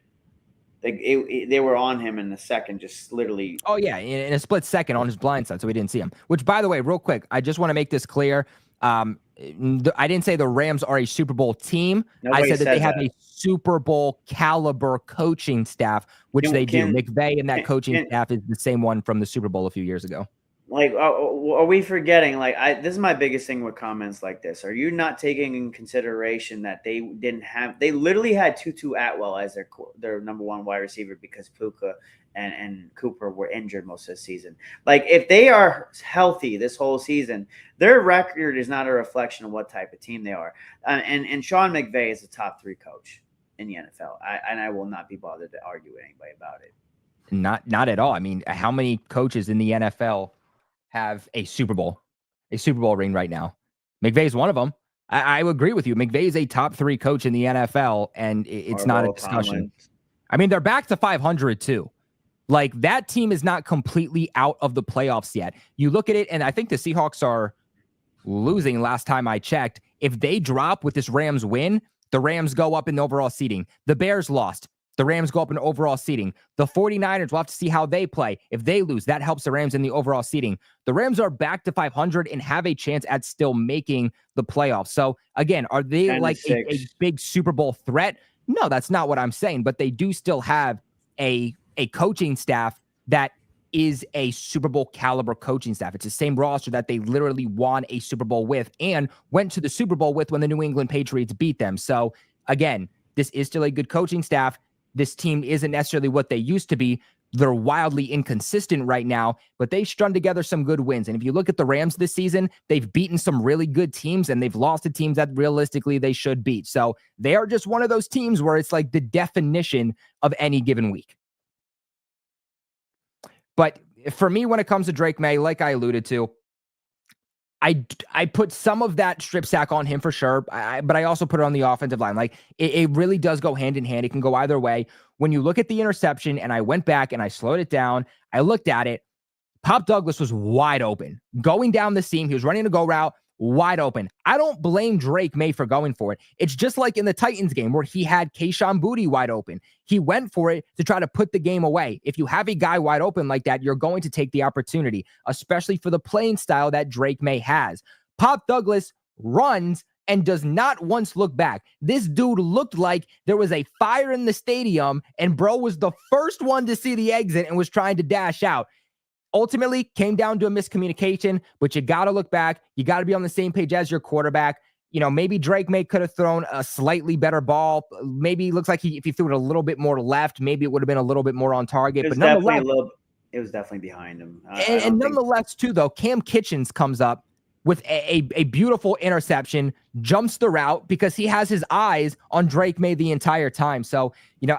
They were on him in the second, just literally. Oh, yeah, in a split second on his blind side, so we didn't see him. Which, by the way, real quick, I just want to make this clear. I didn't say the Rams are a Super Bowl team. I said that they have a Super Bowl caliber coaching staff, which they do. McVay and that coaching staff is the same one from the Super Bowl a few years ago. Like, are we forgetting? Like, this is my biggest thing with comments like this. Are you not taking in consideration that they literally had Tutu Atwell as their number 1 wide receiver, because Puka and Cooper were injured most of the season. Like, if they are healthy this whole season, their record is not a reflection of what type of team they are. And Sean McVay is a top 3 coach in the NFL. I will not be bothered to argue with anybody about it. Not at all. I mean, how many coaches in the NFL have a Super Bowl ring right now? McVay is one of them. I would agree with you. McVay is a top 3 coach in the NFL, and it's not a discussion. Tomlin. I mean, they're back to 500 too. Like, that team is not completely out of the playoffs yet. You look at it, and I think the Seahawks are losing last time I checked. If they drop with this Rams win, the Rams go up in the overall seeding. The Bears lost. The Rams go up in overall seeding. The 49ers, we'll have to see how they play. If they lose, that helps the Rams in the overall seeding. The Rams are back to 500 and have a chance at still making the playoffs. So, again, are they like a big Super Bowl threat? No, that's not what I'm saying. But they do still have a coaching staff that is a Super Bowl caliber coaching staff. It's the same roster that they literally won a Super Bowl with and went to the Super Bowl with when the New England Patriots beat them. So, again, this is still a good coaching staff. This team isn't necessarily what they used to be. They're wildly inconsistent right now, but they've strung together some good wins. And if you look at the Rams this season, they've beaten some really good teams and they've lost to teams that realistically they should beat. So they are just one of those teams where it's like the definition of any given week. But for me, when it comes to Drake Maye, like I alluded to, I put some of that strip sack on him for sure, but I also put it on the offensive line. Like, it really does go hand in hand. It can go either way. When you look at the interception, and I went back and I slowed it down, I looked at it, Pop Douglas was wide open. Going down the seam, he was running a go route, wide open. I don't blame Drake Maye for going for it. It's just like in the Titans game where he had Kayshon Boutte wide open. He went for it to try to put the game away. If you have a guy wide open like that, you're going to take the opportunity, especially for the playing style that Drake Maye has. Pop Douglas runs and does not once look back. This dude looked like there was a fire in the stadium, and bro was the first one to see the exit and was trying to dash out. Ultimately, came down to a miscommunication, but you got to look back. You got to be on the same page as your quarterback. You know, maybe Drake Maye could have thrown a slightly better ball. Maybe it looks like if he threw it a little bit more left, maybe it would have been a little bit more on target. It was but nonetheless, it was definitely behind him. And nonetheless, too, though, Cam Kitchens comes up with a beautiful interception, jumps the route because he has his eyes on Drake Maye the entire time. So, you know,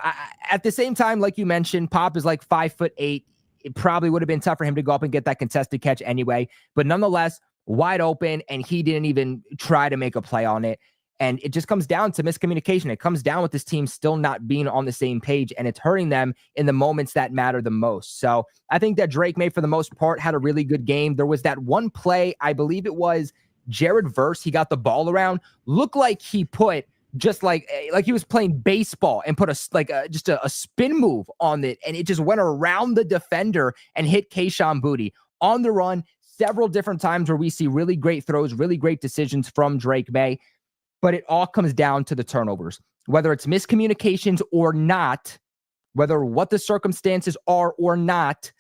at the same time, like you mentioned, Pop is like 5'8". It probably would have been tough for him to go up and get that contested catch anyway. But nonetheless, wide open, and he didn't even try to make a play on it. And it just comes down to miscommunication. It comes down with this team still not being on the same page, and it's hurting them in the moments that matter the most. So I think that Drake Maye, for the most part, had a really good game. There was that one play, I believe it was Jared Verse. He got the ball around, looked like he put just like he was playing baseball and put just a spin move on it, and it just went around the defender and hit Kayshon Boutte on the run several different times where we see really great throws, really great decisions from Drake Maye. But it all comes down to the turnovers, whether it's miscommunications or not, whether what the circumstances are or not,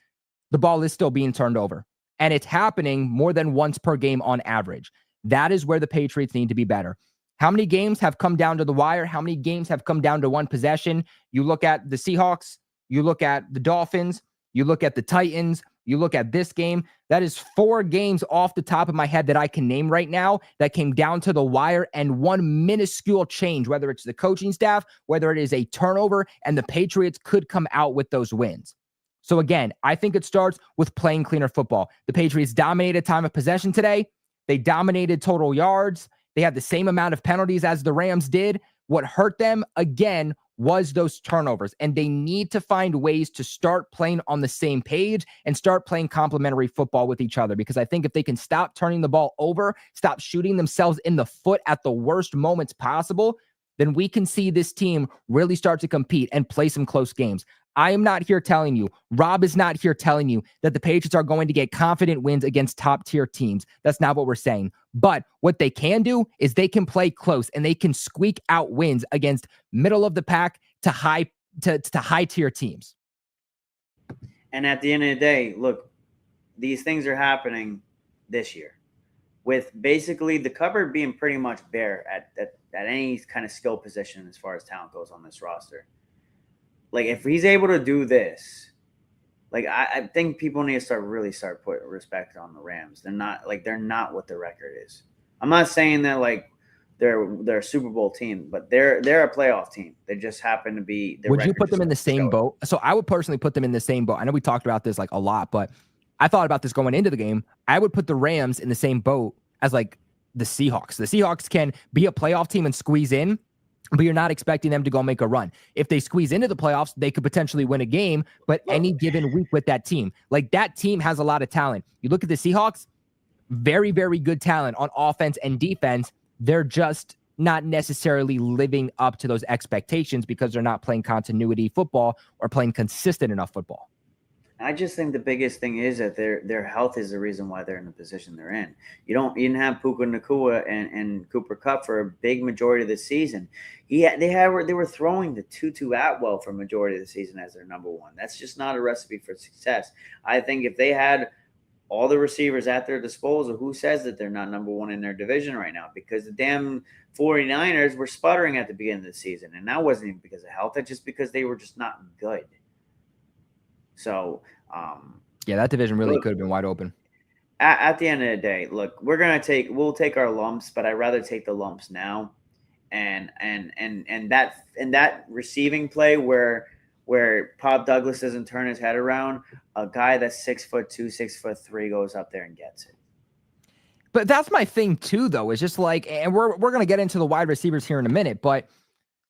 the ball is still being turned over. And it's happening more than once per game on average. That is where the Patriots need to be better. How many games have come down to the wire? How many games have come down to one possession? You look at the Seahawks, you look at the Dolphins, you look at the Titans, you look at this game. That is 4 games off the top of my head that I can name right now that came down to the wire, and one minuscule change, whether it's the coaching staff, whether it is a turnover, and the Patriots could come out with those wins. So again, I think it starts with playing cleaner football. The Patriots dominated time of possession today. They dominated total yards. They had the same amount of penalties as the Rams did. What hurt them, again, was those turnovers. And they need to find ways to start playing on the same page and start playing complementary football with each other. Because I think if they can stop turning the ball over, stop shooting themselves in the foot at the worst moments possible, then we can see this team really start to compete and play some close games. I am not here telling you, Rob is not here telling you that the Patriots are going to get confident wins against top-tier teams. That's not what we're saying. But what they can do is they can play close and they can squeak out wins against middle-of-the-pack to high-tier teams. And at the end of the day, look, these things are happening this year with basically the cupboard being pretty much bare at any kind of skill position as far as talent goes on this roster. Like, if he's able to do this, Like I think people need to start putting respect on the Rams. They're not what the record is. I'm not saying that like they're a Super Bowl team, but they're a playoff team. They just happen to be. Would you put them in the same boat? So I would personally put them in the same boat. I know we talked about this like a lot, but I thought about this going into the game. I would put the Rams in the same boat as like the Seahawks. The Seahawks can be a playoff team and squeeze in, but you're not expecting them to go make a run. If they squeeze into the playoffs, they could potentially win a game, but any given week with that team, like that team has a lot of talent. You look at the Seahawks, very, very good talent on offense and defense. They're just not necessarily living up to those expectations because they're not playing continuity football or playing consistent enough football. I just think the biggest thing is that their health is the reason why they're in the position they're in. You didn't have Puka Nacua and Cooper Kupp for a big majority of the season. They were throwing the Tutu Atwell for a majority of the season as their number one. That's just not a recipe for success. I think if they had all the receivers at their disposal, who says that they're not number one in their division right now? Because the damn 49ers were sputtering at the beginning of the season, and that wasn't even because of health. It's just because they were just not good. So, yeah, that division really could have been wide open. At the end of the day, look, we'll take our lumps, but I'd rather take the lumps now, and that receiving play where Pop Douglas doesn't turn his head around, a guy that's 6'2", 6'3" goes up there and gets it. But that's my thing too, though. Is just like, and we're gonna get into the wide receivers here in a minute, but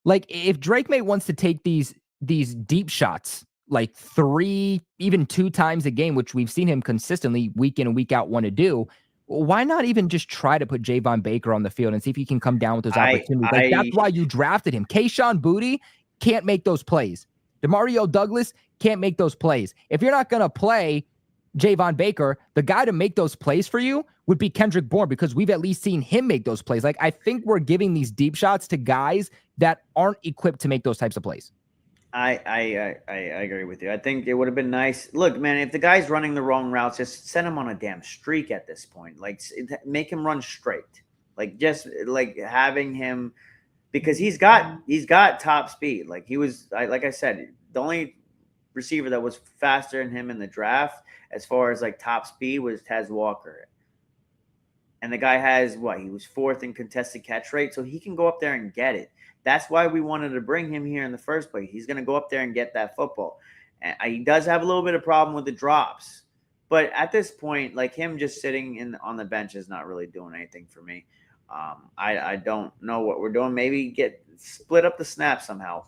like if Drake Maye wants to take these deep shots, like 3, even 2 times a game, which we've seen him consistently week in and week out want to do, why not even just try to put Javon Baker on the field and see if he can come down with those opportunities? That's why you drafted him. Keyshawn Boutte can't make those plays. DeMario Douglas can't make those plays. If you're not going to play Javon Baker, the guy to make those plays for you would be Kendrick Bourne, because we've at least seen him make those plays. Like, I think we're giving these deep shots to guys that aren't equipped to make those types of plays. I agree with you. I think it would have been nice. Look, man, if the guy's running the wrong routes, just send him on a damn streak at this point. Like, make him run straight. Like, just like having him, because he's got top speed. Like, like I said, the only receiver that was faster than him in the draft as far as like top speed was Tez Walker. And the guy has he was 4th in contested catch rate, so he can go up there and get it. That's why we wanted to bring him here in the first place. He's going to go up there and get that football. And he does have a little bit of problem with the drops. But at this point, like, him just sitting on the bench is not really doing anything for me. I don't know what we're doing. Maybe split up the snaps somehow.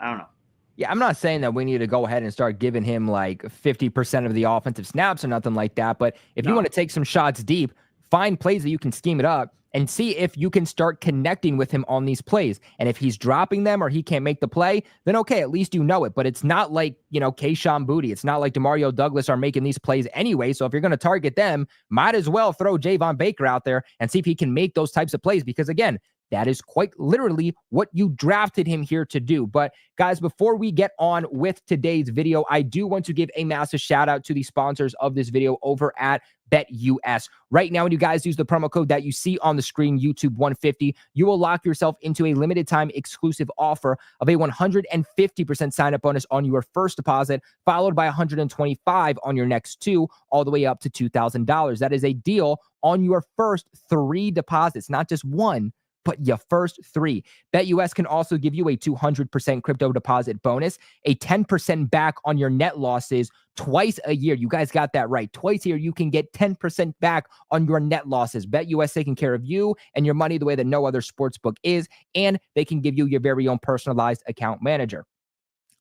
I don't know. Yeah, I'm not saying that we need to go ahead and start giving him like 50% of the offensive snaps or nothing like that. But if you want to take some shots deep, find plays that you can scheme it up and see if you can start connecting with him on these plays. And if he's dropping them or he can't make the play, then okay, at least you know it. But it's not like, Keyshawn Boutte. It's not like DeMario Douglas are making these plays anyway. So if you're going to target them, might as well throw Javon Baker out there and see if he can make those types of plays. Because again, that is quite literally what you drafted him here to do. But guys, before we get on with today's video, I do want to give a massive shout out to the sponsors of this video over at BetUS. Right now, when you guys use the promo code that you see on the screen, YouTube 150, you will lock yourself into a limited time exclusive offer of a 150% sign up bonus on your first deposit, followed by 125 on your next 2, all the way up to $2,000. That is a deal on your first 3 deposits, not just 1, but your first 3. BetUS can also give you a 200% crypto deposit bonus, a 10% back on your net losses twice a year. You guys got that right. Twice a year, you can get 10% back on your net losses. BetUS taking care of you and your money the way that no other sportsbook is, and they can give you your very own personalized account manager.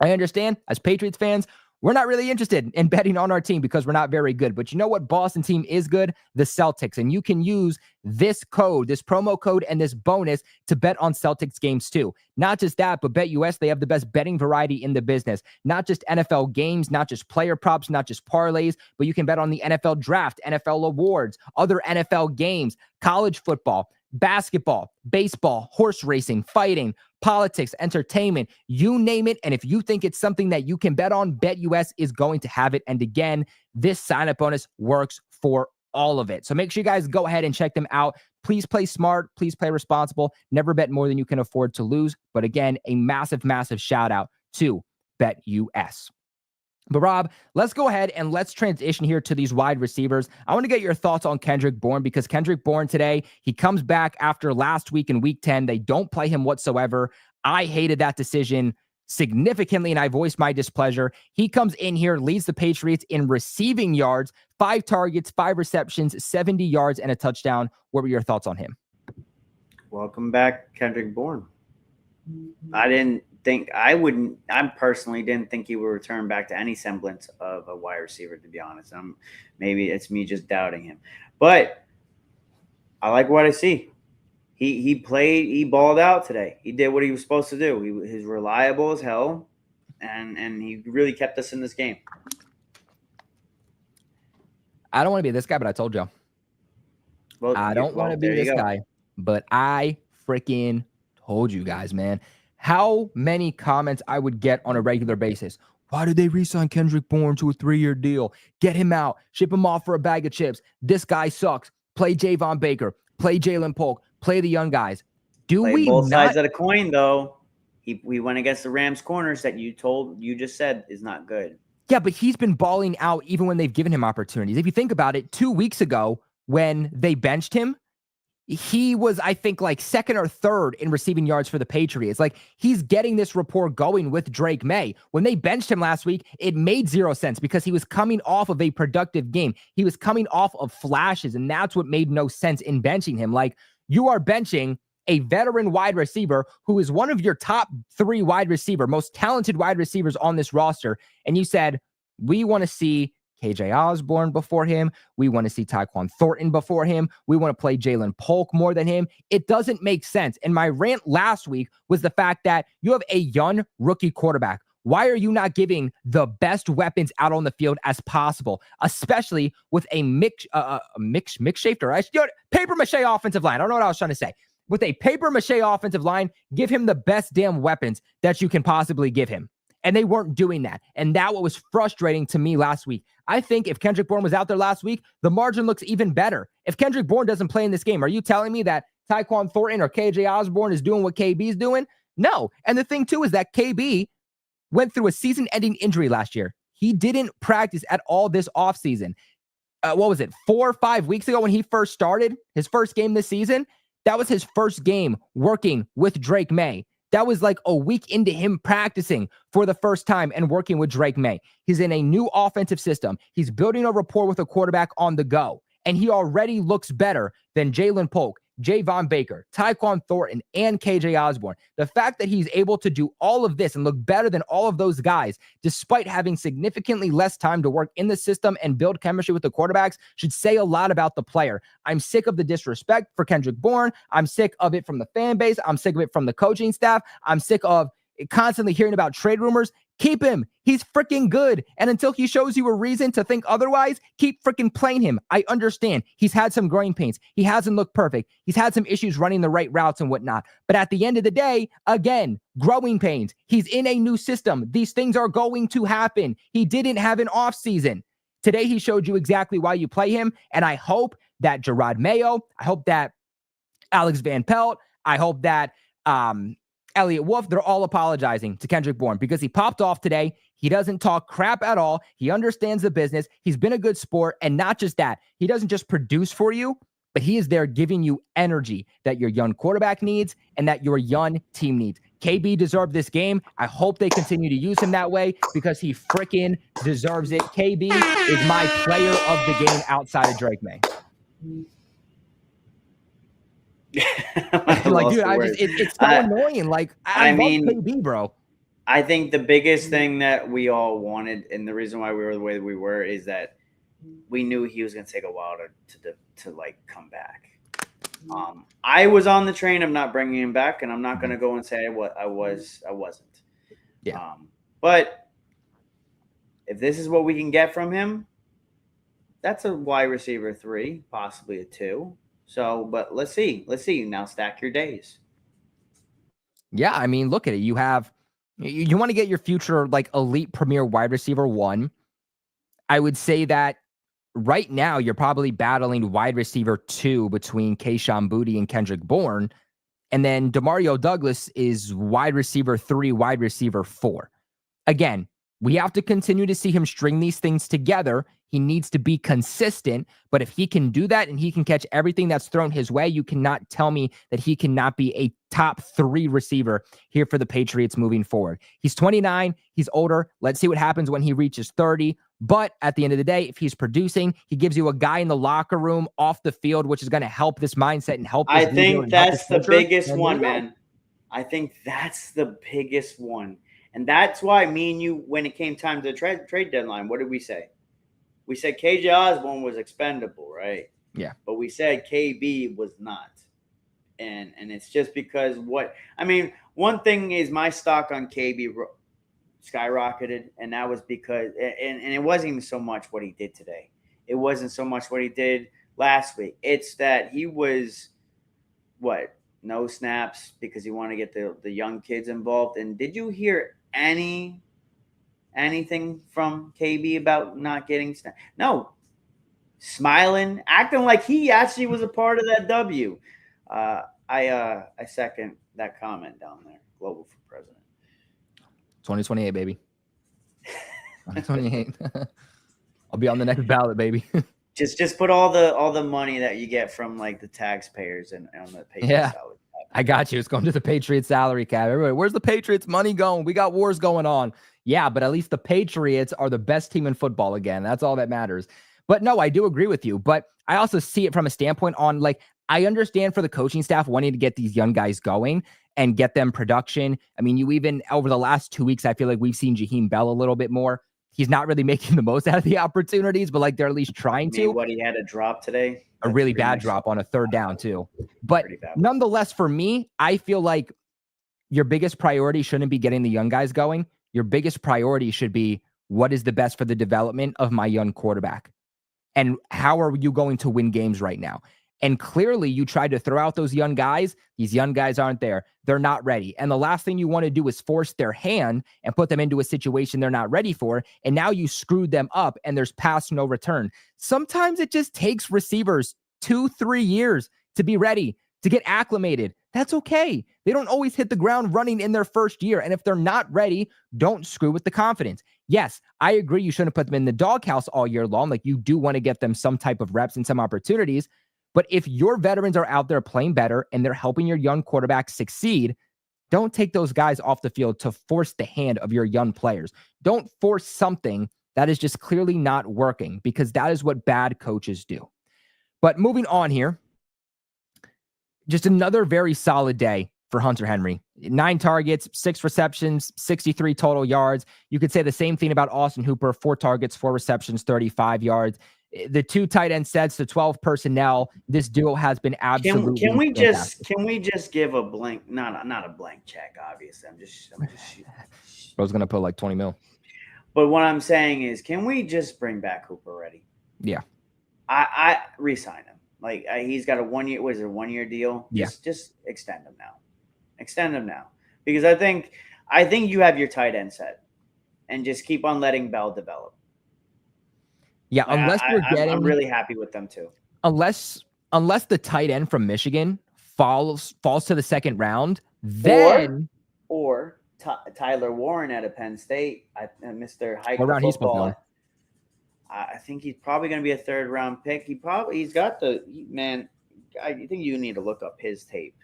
I understand, as Patriots fans, we're not really interested in betting on our team because we're not very good. But you know what Boston team is good? The Celtics. And you can use this code, this promo code, and this bonus to bet on Celtics games too. Not just that, but BetUS, they have the best betting variety in the business. Not just NFL games, not just player props, not just parlays, but you can bet on the NFL draft, NFL awards, other NFL games, college football, basketball, baseball, horse racing, fighting, politics, entertainment, you name it. And if you think it's something that you can bet on, BetUS is going to have it. And again, this sign-up bonus works for all of it. So make sure you guys go ahead and check them out. Please play smart. Please play responsible. Never bet more than you can afford to lose. But again, a massive, massive shout out to BetUS. But Rob, let's go ahead and let's transition here to these wide receivers. I want to get your thoughts on Kendrick Bourne because Kendrick Bourne today, he comes back after last week in week 10. They don't play him whatsoever. I hated that decision significantly, and I voiced my displeasure. He comes in here, leads the Patriots in receiving yards, 5 targets, 5 receptions, 70 yards, and a touchdown. What were your thoughts on him? Welcome back, Kendrick Bourne. I personally didn't think he would return back to any semblance of a wide receiver, to be honest. Maybe it's me just doubting him. But I like what I see. He balled out today. He did what he was supposed to do. He's reliable as hell, and he really kept us in this game. I don't want to be this guy, but I told you. Well, I don't want to be this guy, but I freaking told you guys, man. How many comments I would get on a regular basis. Why did they re-sign Kendrick Bourne to a 3-year deal? Get him out. Ship him off for a bag of chips. This guy sucks. Play Javon Baker. Play Jalen Polk. Play the young guys. Play both sides of the coin, though. We went against the Rams corners that you just said is not good. Yeah, but he's been balling out even when they've given him opportunities. If you think about it, 2 weeks ago when they benched him, he was, I think, like 2nd or 3rd in receiving yards for the Patriots. Like, he's getting this rapport going with Drake Maye. When they benched him last week, it made 0 sense because he was coming off of a productive game. He was coming off of flashes, and that's what made no sense in benching him. Like, you are benching a veteran wide receiver who is one of your top 3 most talented wide receivers on this roster, and you said, we want to see KJ Osborne before him. We want to see Tyquan Thornton before him. We want to play Jalen Polk more than him. It doesn't make sense. And my rant last week was the fact that you have a young rookie quarterback. Why are you not giving the best weapons out on the field as possible, especially with a mix-shaped or paper mache offensive line? I don't know what I was trying to say. With a paper mache offensive line, give him the best damn weapons that you can possibly give him. And they weren't doing that. And that what was frustrating to me last week. I think if Kendrick Bourne was out there last week, the margin looks even better. If Kendrick Bourne doesn't play in this game, are you telling me that Tyquan Thornton or KJ Osborne is doing what KB's doing? No. And the thing, too, is that KB went through a season-ending injury last year. He didn't practice at all this offseason. 4 or 5 weeks ago when he first started, his first game this season, that was his first game working with Drake Maye. That was like a week into him practicing for the first time and working with Drake Maye. He's in a new offensive system. He's building a rapport with a quarterback on the go. And he already looks better than Jalen Polk, Javon Baker, Tyquan Thornton, and KJ Osborne. The fact that he's able to do all of this and look better than all of those guys, despite having significantly less time to work in the system and build chemistry with the quarterbacks, should say a lot about the player. I'm sick of the disrespect for Kendrick Bourne. I'm sick of it from the fan base. I'm sick of it from the coaching staff. I'm sick of constantly hearing about trade rumors. Keep him. He's freaking good. And until he shows you a reason to think otherwise, keep freaking playing him. I understand. He's had some growing pains. He hasn't looked perfect. He's had some issues running the right routes and whatnot. But at the end of the day, again, growing pains. He's in a new system. These things are going to happen. He didn't have an off season. Today, he showed you exactly why you play him. And I hope that Gerard Mayo, I hope that Alex Van Pelt, I hope that Elliot Wolf, they're all apologizing to Kendrick Bourne because he popped off today. He doesn't talk crap at all. He understands the business. He's been a good sport. And not just that, he doesn't just produce for you, but he is there giving you energy that your young quarterback needs and that your young team needs. KB deserved this game. I hope they continue to use him that way because he freaking deserves it. KB is my player of the game outside of Drake Maye. Like, dude, it's so annoying. Like, I mean, love KB, bro. I think the biggest thing that we all wanted, and the reason why we were the way that we were, is that we knew he was going to take a while to like come back. I was on the train of not bringing him back, and I'm not going to go and say I wasn't. Yeah. But if this is what we can get from him, that's a wide receiver 3, possibly a 2. So, but let's see. Now stack your days. Yeah, I mean, look at it. You want to get your future like elite premier wide receiver 1. I would say that right now you're probably battling wide receiver 2 between Kayshon Boutte and Kendrick Bourne. And then Demario Douglas is wide receiver 3, wide receiver 4. Again, We have to continue to see him string these things together. He needs to be consistent, but if he can do that and he can catch everything that's thrown his way, you cannot tell me that he cannot be a top 3 receiver here for the Patriots moving forward. He's 29. He's older. Let's see what happens when he reaches 30. But at the end of the day, if he's producing, he gives you a guy in the locker room, off the field, which is going to help this mindset and help this. I think that's the biggest one, man. I think that's the biggest one. And that's why me and you, when it came time to the trade deadline, what did we say? We said KJ Osborne was expendable, right? Yeah. But we said KB was not. And it's just because one thing is my stock on KB skyrocketed, and that was because and it wasn't even so much what he did today. It wasn't so much what he did last week. It's that he was no snaps because he wanted to get the young kids involved. And did you hear anything from KB about not getting snaps? No. Smiling, acting like he actually was a part of that W. I second that comment down there. Global for president. 2028, baby. 2028. I'll be on the next ballot, baby. Just put all the money that you get from like the taxpayers and on the Patriots salary cap. I got you. It's going to the Patriots salary cap. Everybody, where's the Patriots money going? We got wars going on. Yeah, but at least the Patriots are the best team in football again. That's all that matters. But no, I do agree with you. But I also see it from a standpoint on I understand for the coaching staff wanting to get these young guys going and get them production. I mean, you even over the last 2 weeks, I feel like we've seen Jaheim Bell a little bit more. He's not really making the most out of the opportunities, but they're at least trying to. What he had a drop today? A really bad drop on a 3rd down too. But nonetheless, for me, I feel like your biggest priority shouldn't be getting the young guys going. Your biggest priority should be what is the best for the development of my young quarterback. And how are you going to win games right now? And clearly you tried to throw out those young guys. These young guys aren't there. They're not ready. And the last thing you want to do is force their hand and put them into a situation they're not ready for. And now you screwed them up and there's pass no return. Sometimes it just takes receivers 2-3 years to be ready, to get acclimated. That's okay. They don't always hit the ground running in their first year. And if they're not ready, don't screw with the confidence. Yes, I agree. You shouldn't put them in the doghouse all year long. You do want to get them some type of reps and some opportunities. But if your veterans are out there playing better and they're helping your young quarterback succeed, don't take those guys off the field to force the hand of your young players. Don't force something that is just clearly not working, because that is what bad coaches do. But moving on here, just another very solid day for Hunter Henry. 9 targets, 6 receptions, 63 total yards. You could say the same thing about Austin Hooper, 4 targets, 4 receptions, 35 yards. The 2 tight end sets, the 12 personnel, this duo has been absolutely Can we just give a blank, not a blank check, obviously. I'm just I was going to put 20 mil. But what I'm saying is, can we just bring back Hooper already? Yeah. I re-sign him. He's got a 1 year, was it a 1 year deal? Yeah. Just extend him now. Extend him now. Because I think you have your tight end set. And just keep on letting Bell develop. Yeah, unless I'm really happy with them too. Unless the tight end from Michigan falls to the 2nd round, then or Tyler Warren out of Penn State, Mr. Hike what round he's supposed to go? I think he's probably going to be a 3rd round pick. He's got I think you need to look up his tape.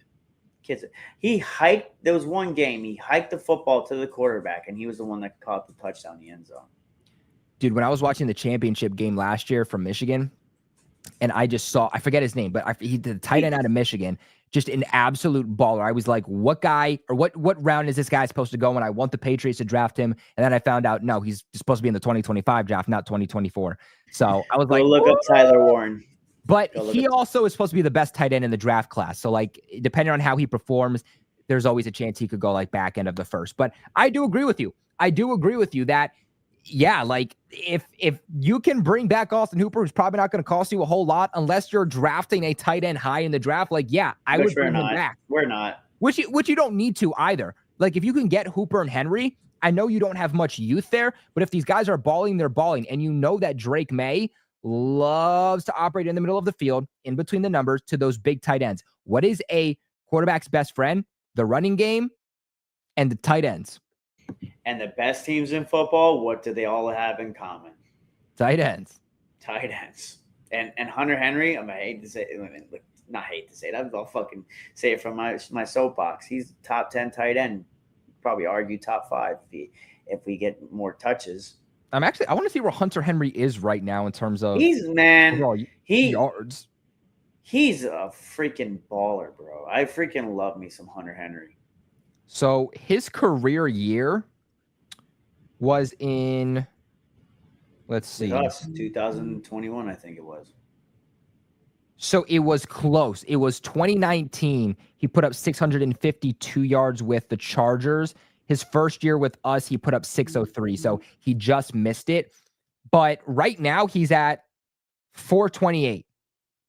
There was one game he hiked the football to the quarterback, and he was the one that caught the touchdown in the end zone. Dude, when I was watching the championship game last year from Michigan, and I just saw, I forget his name, but the tight end out of Michigan, just an absolute baller. I was like, what guy or what round is this guy supposed to go in? I want the Patriots to draft him. And then I found out, no, he's supposed to be in the 2025 draft, not 2024. So I was like, look up Tyler Warren. But he also is supposed to be the best tight end in the draft class. So depending on how he performs, there's always a chance he could go back end of the 1st. But I do agree with you. That yeah, if you can bring back Austin Hooper, who's probably not going to cost you a whole lot unless you're drafting a tight end high in the draft, I would bring him back. We're not. Which you don't need to either. If you can get Hooper and Henry, I know you don't have much youth there, but if these guys are balling, they're balling. And you know that Drake Maye loves to operate in the middle of the field, in between the numbers, to those big tight ends. What is a quarterback's best friend? The running game and the tight ends. And the best teams in football, what do they all have in common? Tight ends. Tight ends. And Hunter Henry, I hate to say it, not hate to say it, I'll fucking say it from my soapbox. He's top 10 tight end. Probably argue top 5 if we get more touches. I want to see where Hunter Henry is right now in terms of yards. He's a freaking baller, bro. I freaking love me some Hunter Henry. So his career year was in, let's see, with us, 2021, I think it was. So it was close. It was 2019. He put up 652 yards with the Chargers. His first year with us, he put up 603. So he just missed it. But right now, he's at 428.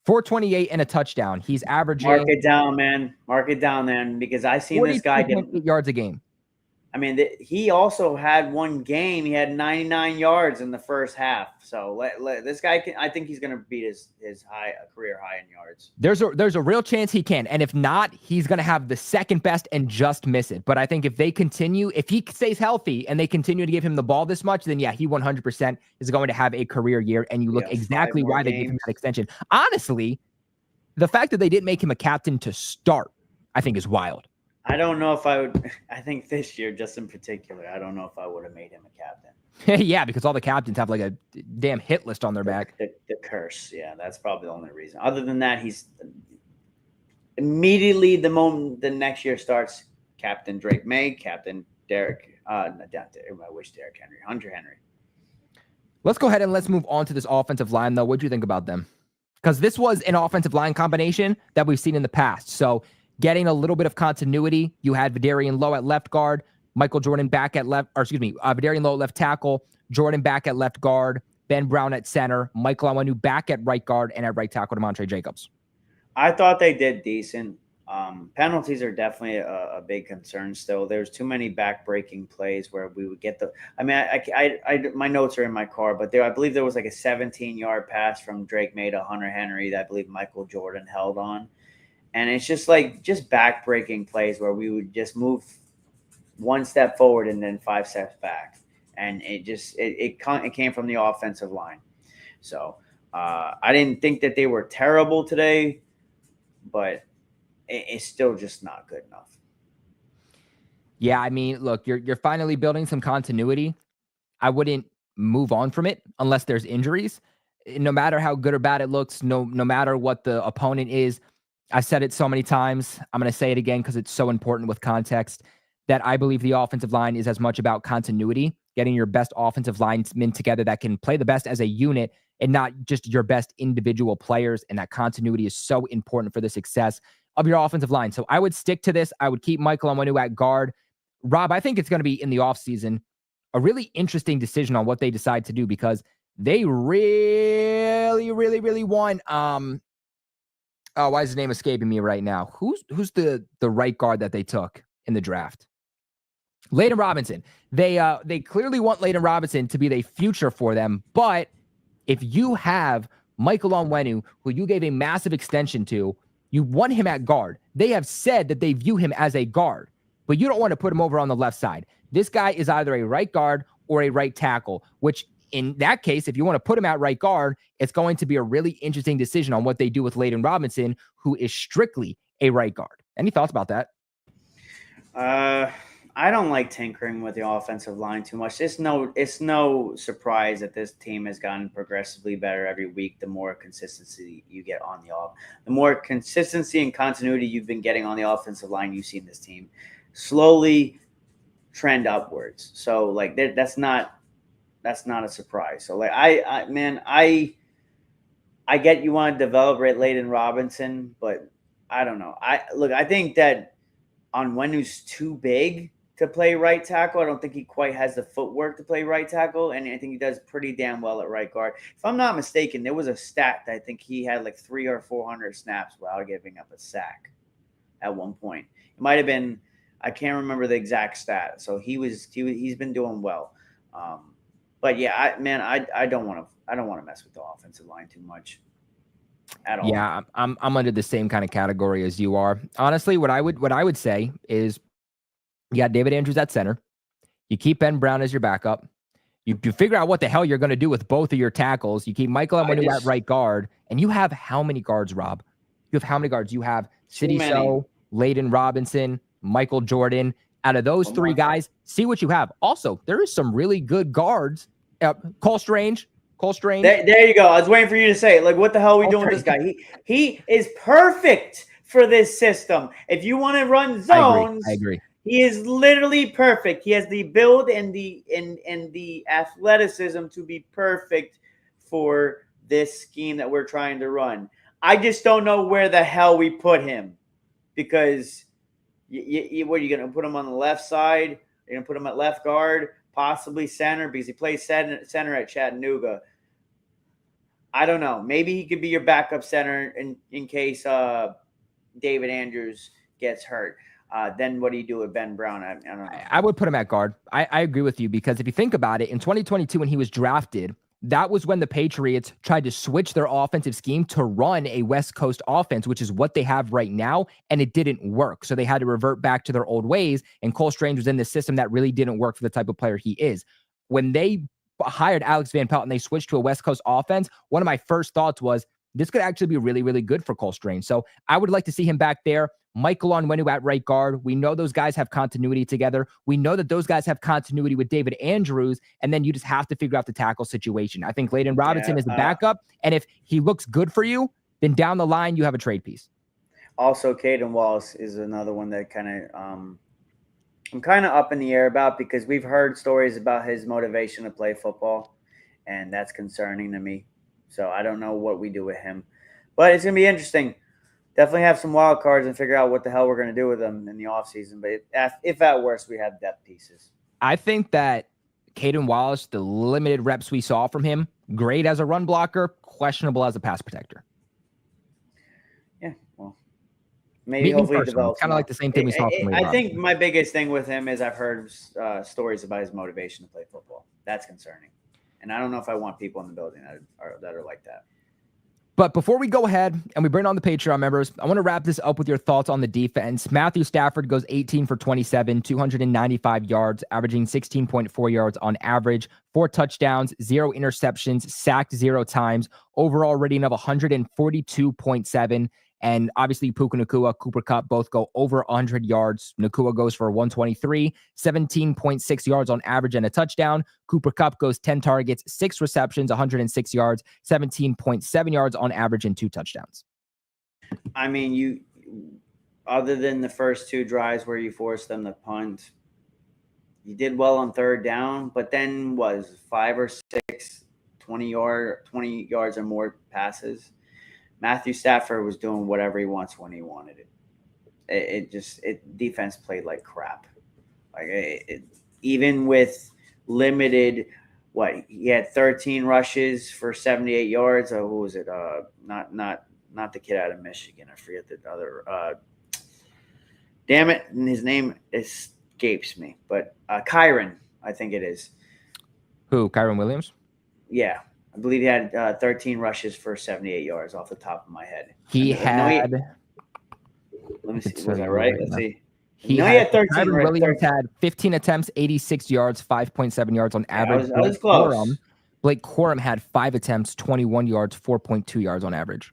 428 and a touchdown. He's averaging. Mark it down, man. Mark it down, man, because I seen this guy get 8 yards a game. I mean, he also had one game. He had 99 yards in the first half. So this guy I think he's going to beat his career high in yards. There's a real chance he can. And if not, he's going to have the second best and just miss it. But I think if he stays healthy and they continue to give him the ball this much, then yeah, he 100% is going to have a career year. And you look exactly why they give him that extension. Honestly, the fact that they didn't make him a captain to start, I think is wild. I don't know if I would. I think this year, just in particular, I don't know if I would have made him a captain. Yeah, because all the captains have like a damn hit list on their back. The curse. Yeah, that's probably the only reason. Other than that, he's immediately the moment the next year starts, Captain Drake Maye, Captain Derek. I wish Derek Henry, Hunter Henry. Let's go ahead and let's move on to this offensive line, though. What do you think about them? Because this was an offensive line combination that we've seen in the past. So getting a little bit of continuity. You had Vidarian Lowe at left guard, Michael Jordan back at Vidarian Lowe at left tackle, Jordan back at left guard, Ben Brown at center, Michael Onwenu back at right guard, and at right tackle, DeMontre Jacobs. I thought they did decent. Penalties are definitely a big concern still. There's too many back-breaking plays where we would get my notes are in my car, but I believe there was like a 17-yard pass from Drake Maye to Hunter Henry that I believe Michael Jordan held on. And it's just back-breaking plays where we would just move one step forward and then 5 steps back. And it came from the offensive line. So I didn't think that they were terrible today, but it's still just not good enough. Yeah, I mean, look, you're finally building some continuity. I wouldn't move on from it unless there's injuries. No matter how good or bad it looks, no matter what the opponent is, I've said it so many times. I'm going to say it again because it's so important with context that I believe the offensive line is as much about continuity, getting your best offensive linemen together that can play the best as a unit and not just your best individual players. And that continuity is so important for the success of your offensive line. So I would stick to this. I would keep Michael Onwenu at guard. Rob, I think it's going to be in the offseason a really interesting decision on what they decide to do because they really, really, really want why is his name escaping me right now? Who's the right guard that they took in the draft? Layden Robinson. They clearly want Layden Robinson to be the future for them. But if you have Michael Onwenu, who you gave a massive extension to, you want him at guard. They have said that they view him as a guard, but you don't want to put him over on the left side. This guy is either a right guard or a right tackle, which in that case, if you want to put him at right guard, it's going to be a really interesting decision on what they do with Layden Robinson, who is strictly a right guard. Any thoughts about that? I don't like tinkering with the offensive line too much. It's no surprise that this team has gotten progressively better every week. The more consistency you get on the more consistency and continuity you've been getting on the offensive line, you've seen this team slowly trend upwards. So that's not a surprise. So I get you want to develop Layden Robinson, but I don't know. I think that Onwenu's too big to play right tackle. I don't think he quite has the footwork to play right tackle, and I think he does pretty damn well at right guard. If I'm not mistaken, there was a stat that I think he had like 300 or 400 snaps without giving up a sack at one point. It might have been, I can't remember the exact stat. So he's been doing well. But yeah, I don't want to mess with the offensive line too much at all. Yeah, I'm under the same kind of category as you are. Honestly, what I would say is you got David Andrews at center. You keep Ben Brown as your backup. You figure out what the hell you're going to do with both of your tackles. You keep Michael Onwenu at right guard. And you have how many guards, Rob? You have how many guards? You have City So, Layden Robinson, Michael Jordan. Out of those three guys, see what you have. Also, there is some really good guards. Cole Strange. There you go. I was waiting for you to say it. Like, what the hell are we doing with this guy? He is perfect for this system. If you want to run zones, I agree. He is literally perfect. He has the build and the athleticism to be perfect for this scheme that we're trying to run. I just don't know where the hell we put him, because what are you going to put him on the left side? You're going to put him at left guard, possibly center, because he plays center at Chattanooga. I don't know. Maybe he could be your backup center in case David Andrews gets hurt. Then what do you do with Ben Brown? I don't know. I would put him at guard. I agree with you, because if you think about it, in 2022 when he was drafted, that was when the Patriots tried to switch their offensive scheme to run a West Coast offense, which is what they have right now, and it didn't work. So they had to revert back to their old ways, and Cole Strange was in this system that really didn't work for the type of player he is. When they hired Alex Van Pelt and they switched to a West Coast offense, one of my first thoughts was this could actually be really, really good for Cole Strange. So I would like to see him back there. Michael Onwenu at right guard. We know those guys have continuity together. We know that those guys have continuity with David Andrews, and then you just have to figure out the tackle situation. I think Layden Robinson is the backup, and if he looks good for you, then down the line you have a trade piece. Also, Caden Wallace is another one that kind of I'm kind of up in the air about, because we've heard stories about his motivation to play football, and that's concerning to me. So I don't know what we do with him, but it's going to be interesting. Definitely have some wild cards and figure out what the hell we're going to do with them in the offseason. But if at worst, we have depth pieces. I think that Caden Wallace, the limited reps we saw from him, great as a run blocker, questionable as a pass protector. Yeah, well, maybe hopefully he develops. Kind of like the same thing we saw from I think my biggest thing with him is I've heard stories about his motivation to play football. That's concerning. And I don't know if I want people in the building that are like that. But before we go ahead and we bring on the Patreon members, I want to wrap this up with your thoughts on the defense. Matthew Stafford goes 18 for 27, 295 yards, averaging 16.4 yards on average, 4 touchdowns, 0 interceptions, sacked 0 times, overall rating of 142.7. And obviously, Puka Nacua, Cooper Kupp both go over 100 yards. Nacua goes for 123, 17.6 yards on average and a touchdown. Cooper Kupp goes 10 targets, 6 receptions, 106 yards, 17.7 yards on average and 2 touchdowns. I mean, you other than the first 2 drives where you forced them to punt, you did well on third down, but then was 5 or 6 20 yards or more passes. Matthew Stafford was doing whatever he wants when he wanted it. Defense played like crap. Like even with limited, he had 13 rushes for 78 yards. Who was it? Not the kid out of Michigan. I forget the other. Damn it, and his name escapes me. But Kyron, I think it is. Who? Kyron Williams? Yeah. I believe he had 13 rushes for 78 yards off the top of my head. He had. Let me see. Was I right? Let's see. He had 13. Kyron Williams had 15 attempts, 86 yards, 5.7 yards on average. I was close. Blake Corum had 5 attempts, 21 yards, 4.2 yards on average.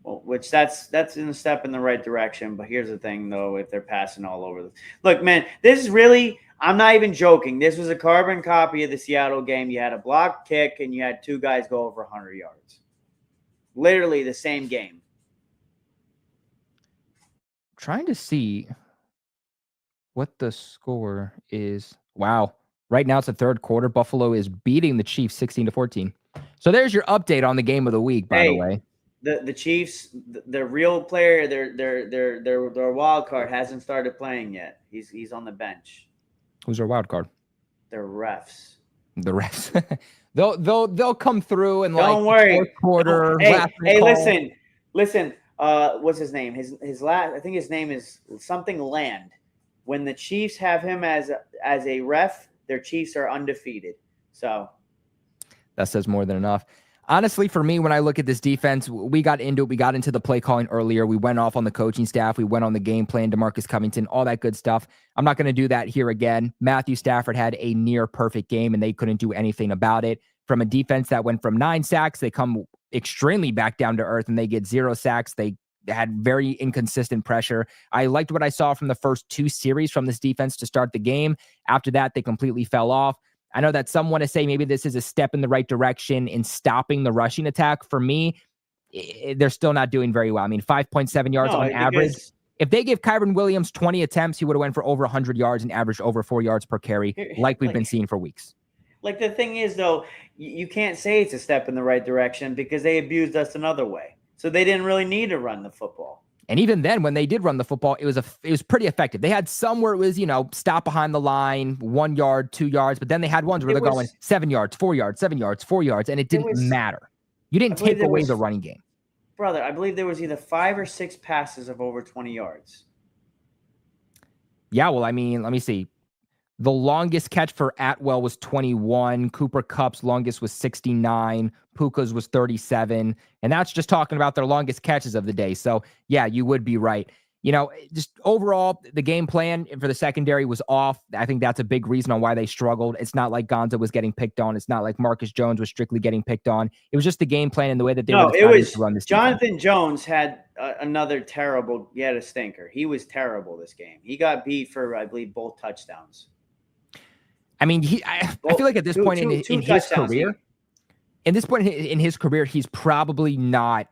Well, which that's in a step in the right direction. But here's the thing, though, if they're passing all over. Look, man, this is really. I'm not even joking. This was a carbon copy of the Seattle game. You had a block kick, and you had 2 guys go over 100 yards. Literally the same game. Trying to see what the score is. Wow. Right now it's the third quarter. Buffalo is beating the Chiefs 16-14. So there's your update on the game of the week, by the way. The Chiefs, the real player, their wild card hasn't started playing yet. He's on the bench. Who's our wild card? The refs. The refs. they'll come through and don't worry. Fourth quarter. Hey, listen. What's his name? His last. I think his name is something Land. When the Chiefs have him as a ref, their Chiefs are undefeated. So that says more than enough. Honestly, for me, when I look at this defense, we got into it. We got into the play calling earlier. We went off on the coaching staff. We went on the game plan, DeMarcus Covington, all that good stuff. I'm not going to do that here again. Matthew Stafford had a near perfect game, and they couldn't do anything about it. From a defense that went from 9 sacks, they come extremely back down to earth, and they get 0 sacks. They had very inconsistent pressure. I liked what I saw from the first 2 series from this defense to start the game. After that, they completely fell off. I know that some want to say maybe this is a step in the right direction in stopping the rushing attack. For me, they're still not doing very well. I mean, 5.7 yards on average. If they give Kyren Williams 20 attempts, he would have went for over 100 yards and averaged over 4 yards per carry, like we've been seeing for weeks. Like, the thing is, though, you can't say it's a step in the right direction because they abused us another way. So they didn't really need to run the football. And even then, when they did run the football, it was pretty effective. They had some where it was, stop behind the line, 1 yard, 2 yards, but then they had ones where they're going 7 yards, 4 yards, 7 yards, 4 yards, and it didn't matter. You didn't take away the running game. Brother, I believe there was either 5 or 6 passes of over 20 yards. Yeah, well, I mean, let me see. The longest catch for Atwell was 21. Cooper Kupp's longest was 69. Puka's was 37. And that's just talking about their longest catches of the day. So, yeah, you would be right. Just overall, the game plan for the secondary was off. I think that's a big reason on why they struggled. It's not like Gonza was getting picked on. It's not like Marcus Jones was strictly getting picked on. It was just the game plan and the way that they were deciding to run this Jonathan defense. Jones had another terrible, yet a stinker. He was terrible this game. He got beat for, I believe, both touchdowns. I mean, I feel like at this point in his career, he's probably not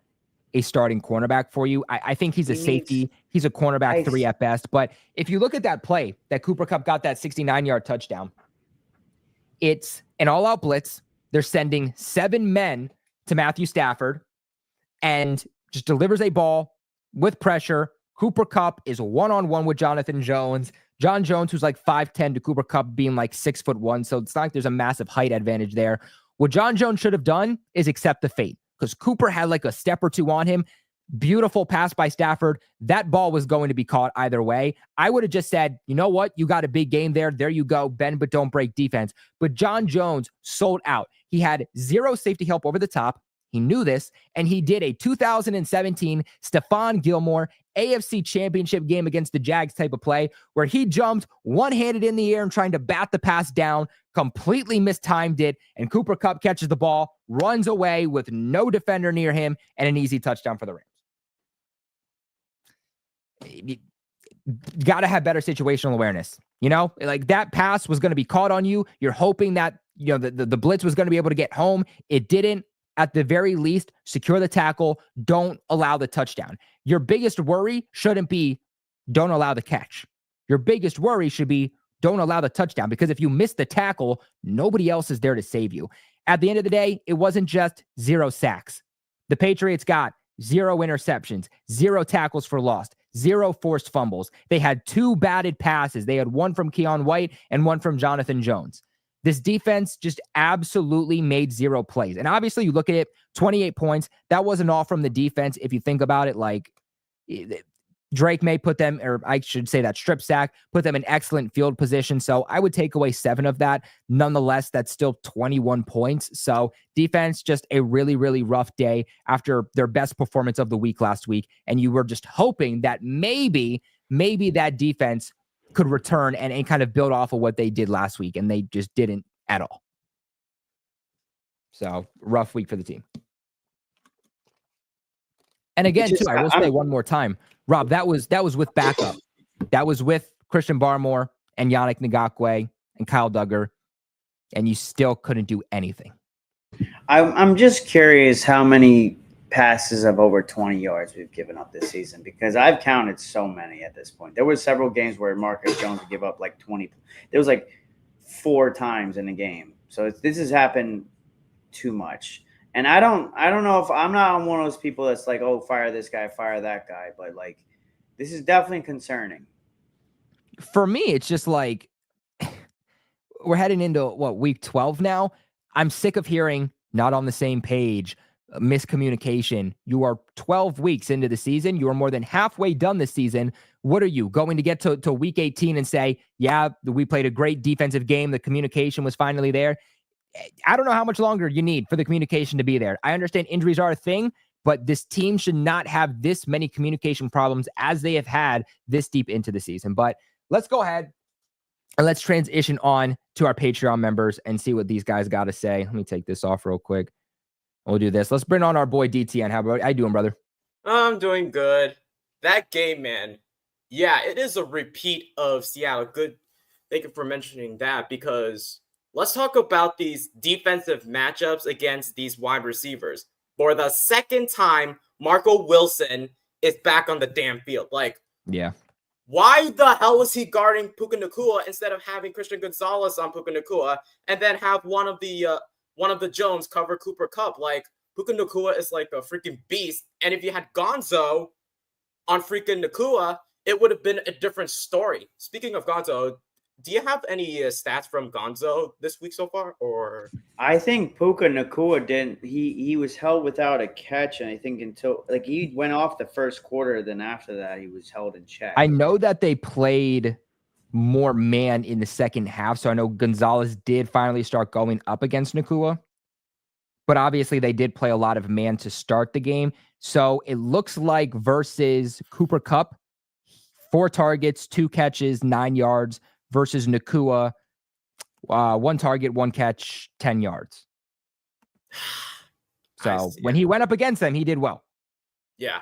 a starting cornerback for you. I think he's a safety. He's a cornerback 3 at best. But if you look at that play that Cooper Kupp got that 69-yard touchdown, it's an all-out blitz. They're sending 7 men to Matthew Stafford and just delivers a ball with pressure. Cooper Kupp is one-on-one with Jonathan Jones. John Jones, who's like 5'10", to Cooper Kupp being like 6'1", so it's not like there's a massive height advantage there. What John Jones should have done is accept the fate, because Cooper had like a step or 2 on him. Beautiful pass by Stafford. That ball was going to be caught either way. I would have just said, you know what? You got a big game there. There you go. Bend but don't break defense. But John Jones sold out. He had 0 safety help over the top. He knew this, and he did a 2017 Stephon Gilmore AFC Championship game against the Jags type of play where he jumped one-handed in the air and trying to bat the pass down, completely mistimed it, and Cooper Kupp catches the ball, runs away with no defender near him, and an easy touchdown for the Rams. You got to have better situational awareness. Like that pass was going to be caught on you. You're hoping that, the blitz was going to be able to get home. It didn't. At the very least, secure the tackle. Don't allow the touchdown. Your biggest worry shouldn't be don't allow the catch. Your biggest worry should be don't allow the touchdown, because if you miss the tackle, nobody else is there to save you. At the end of the day, it wasn't just 0 sacks. The Patriots got 0 interceptions, 0 tackles for loss, 0 forced fumbles. They had 2 batted passes. They had 1 from Keon White and 1 from Jonathan Jones. This defense just absolutely made 0 plays. And obviously, you look at it, 28 points. That wasn't all from the defense. If you think about it, like Drake Maye put them, or I should say that strip sack, put them in excellent field position. So I would take away 7 of that. Nonetheless, that's still 21 points. So defense, just a really, really rough day after their best performance of the week last week. And you were just hoping that maybe that defense could return and kind of build off of what they did last week, and they just didn't at all. So rough week for the team. And again, too, I will say one more time, Rob, that was with backup. That was with Christian Barmore and Yannick Ngakoue and Kyle Duggar, and you still couldn't do anything. I'm just curious how many passes of over 20 yards we've given up this season, because I've counted so many at this point. There were several games where Marcus Jones would give up like 20. There was like 4 times in a game. So this has happened too much. And I don't know if I'm not one of those people that's like, oh, fire this guy, fire that guy. But like, this is definitely concerning. For me, it's just like we're heading into week 12 now. I'm sick of hearing not on the same page, miscommunication. You are 12 weeks into the season. You are more than halfway done this season. What are you going to get to week 18 and say, yeah, we played a great defensive game. The communication was finally there. I don't know how much longer you need for the communication to be there. I understand injuries are a thing, but this team should not have this many communication problems as they have had this deep into the season. But let's go ahead and let's transition on to our Patreon members and see what these guys got to say. Let me take this off real quick. We'll do this. Let's bring on our boy DTN. How you doing, brother? I'm doing good. That game, man. Yeah, it is a repeat of Seattle. Good. Thank you for mentioning that, because let's talk about these defensive matchups against these wide receivers. For the second time, Marco Wilson is back on the damn field. Like, yeah. Why the hell was he guarding Puka Nacua instead of having Christian Gonzalez on Puka Nacua and then have one of the Jones cover Cooper Kupp? Like, Puka Nacua is like a freaking beast, and if you had Gonzo on freaking Nacua, it would have been a different story. Speaking of Gonzo, do you have any stats from Gonzo this week so far? Or I think Puka Nacua didn't. He was held without a catch, and I think until like he went off the first quarter. Then after that, he was held in check. I know that they played more man in the second half, so I know Gonzalez did finally start going up against Nacua. But obviously, they did play a lot of man to start the game. So it looks like versus Cooper Kupp, 4 targets, 2 catches, 9 yards. Versus Nacua, 1 target, 1 catch, 10 yards. So when he went up against them, he did well. Yeah.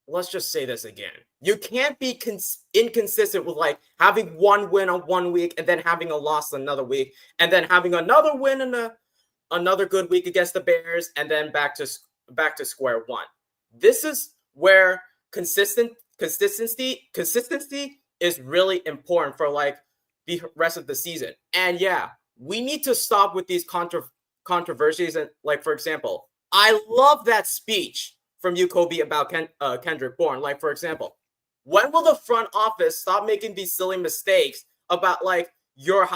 Let's just say this again. You can't be inconsistent with like having one win on one week and then having a loss another week and then having another win and another good week against the Bears and then back to square one. This is where consistency is really important for like the rest of the season. And yeah, we need to stop with these controversies. And like, for example, I love that speech from you, Kobe, about Kendrick Bourne. Like, for example, when will the front office stop making these silly mistakes about like you're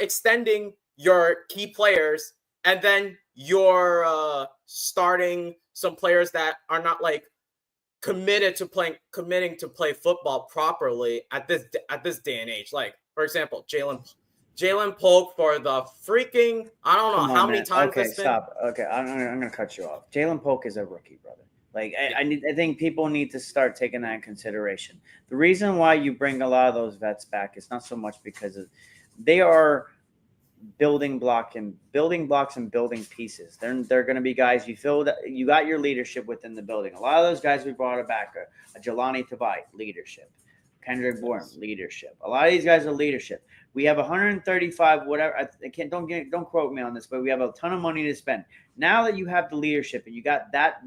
extending your key players and then you're starting some players that are not like committing to play football properly at this day and age. Like, for example, Jalen Polk for the freaking, I don't know how many times. Okay, stop. Okay, I'm gonna cut you off. Jalen Polk is a rookie, brother. Like, I think people need to start taking that in consideration. The reason why you bring a lot of those vets back is not so much because they are building blocks and building pieces. They're going to be guys you feel that you got your leadership within the building. A lot of those guys we brought back a Jelani Tavai, leadership. Kendrick Bourne, leadership. A lot of these guys are leadership. We have 135, whatever. I can't, don't quote me on this, but we have a ton of money to spend. Now that you have the leadership and you got that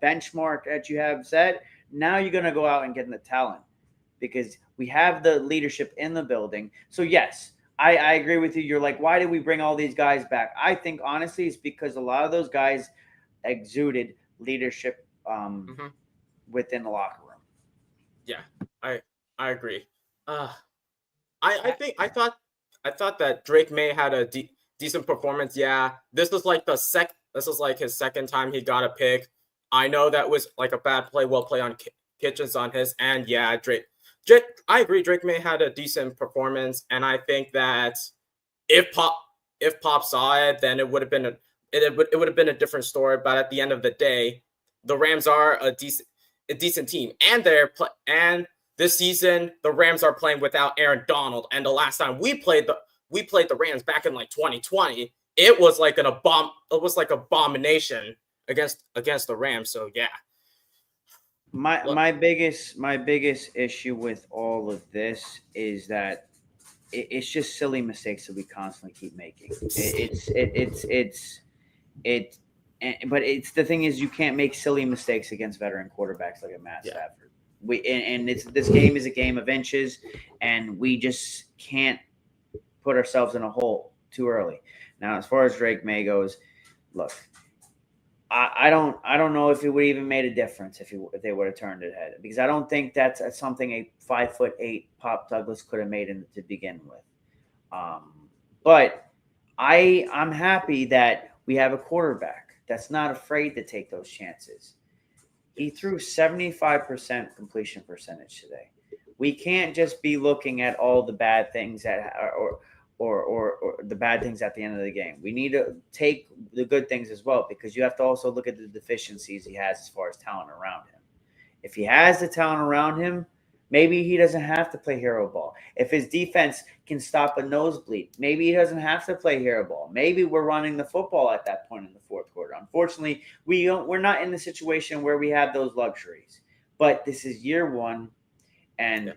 benchmark that you have set, now you're going to go out and get the talent because we have the leadership in the building. So yes, I agree with you. You're like, why did we bring all these guys back? I think honestly, it's because a lot of those guys exuded leadership within the locker room. Yeah, I agree. I thought that Drake Maye had a decent performance. Yeah, this was like his second time he got a pick. I know that was like a bad play, well play on Kitchens on his, and yeah, Drake, I agree. Drake Maye had a decent performance, and I think that if Pop saw it, then it would have been a different story. But at the end of the day, the Rams are a decent team, and this season the Rams are playing without Aaron Donald. And the last time we played the Rams back in like 2020, it was like abomination against the Rams. So yeah. My biggest issue with all of this is that it's just silly mistakes that we constantly keep making. But it's the thing is you can't make silly mistakes against veteran quarterbacks like a Matt Stafford. This game is a game of inches, and we just can't put ourselves in a hole too early. Now, as far as Drake Maye goes, look. I don't know if it would even made a difference if they would have turned it ahead, because I don't think that's something a 5'8" Pop Douglas could have made to begin with. But I'm happy that we have a quarterback that's not afraid to take those chances. He threw 75% completion percentage today. We can't just be looking at all the bad things that are, or the bad things at the end of the game. We need to take the good things as well, because you have to also look at the deficiencies he has as far as talent around him. If he has the talent around him, maybe he doesn't have to play hero ball. If his defense can stop a nosebleed, maybe he doesn't have to play hero ball. Maybe we're running the football at that point in the fourth quarter. Unfortunately, we're not in the situation where we have those luxuries. But this is year one, and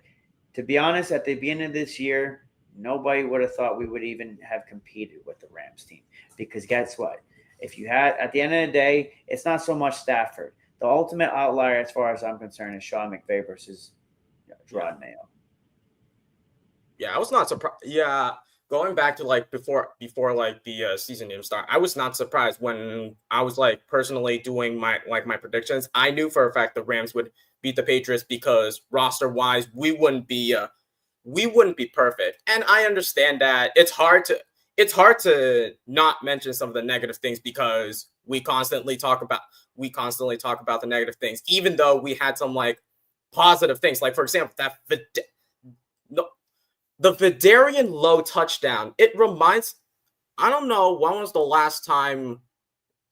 to be honest, at the beginning of this year, nobody would have thought we would even have competed with the Rams team. Because guess what? If you had, at the end of the day, it's not so much Stafford. The ultimate outlier, as far as I'm concerned, is Sean McVay versus Drake Maye. Yeah, I was not surprised. Yeah, going back to like before like the season even start, I was not surprised when I was like personally doing my predictions. I knew for a fact the Rams would beat the Patriots because roster wise, we wouldn't be perfect. And I understand that it's hard to not mention some of the negative things because we constantly talk about the negative things, even though we had some like positive things. Like, for example, the Vidarian Lowe touchdown. It reminds, I don't know when was the last time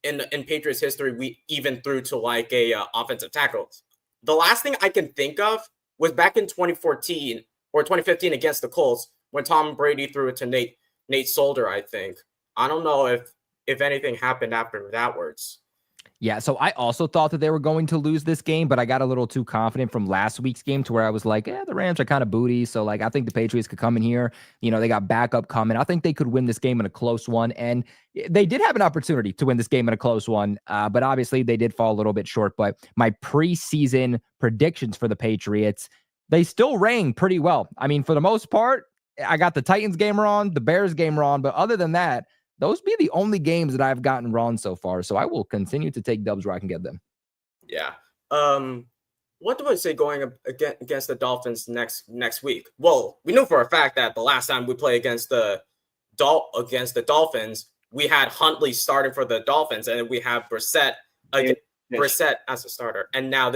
in Patriots history we even threw to like a offensive tackle. The last thing I can think of was back in 2014 or 2015 against the Colts when Tom Brady threw it to Nate Solder, I think. I don't know if anything happened after that words. Yeah, so I also thought that they were going to lose this game, but I got a little too confident from last week's game to where I was like, the Rams are kind of booty. So, like, I think the Patriots could come in here. You know, they got backup coming. I think they could win this game in a close one. And they did have an opportunity to win this game in a close one, but obviously they did fall a little bit short. But my preseason predictions for the Patriots, they still rang pretty well. I mean, for the most part, I got the Titans game wrong, the Bears game wrong. But other than that, those be the only games that I've gotten wrong so far. So I will continue to take dubs where I can get them. Yeah. What do I say going against the Dolphins next week? Well, we know for a fact that the last time we played against the Dolphins, we had Huntley starting for the Dolphins, and we have Brissett as a starter. And now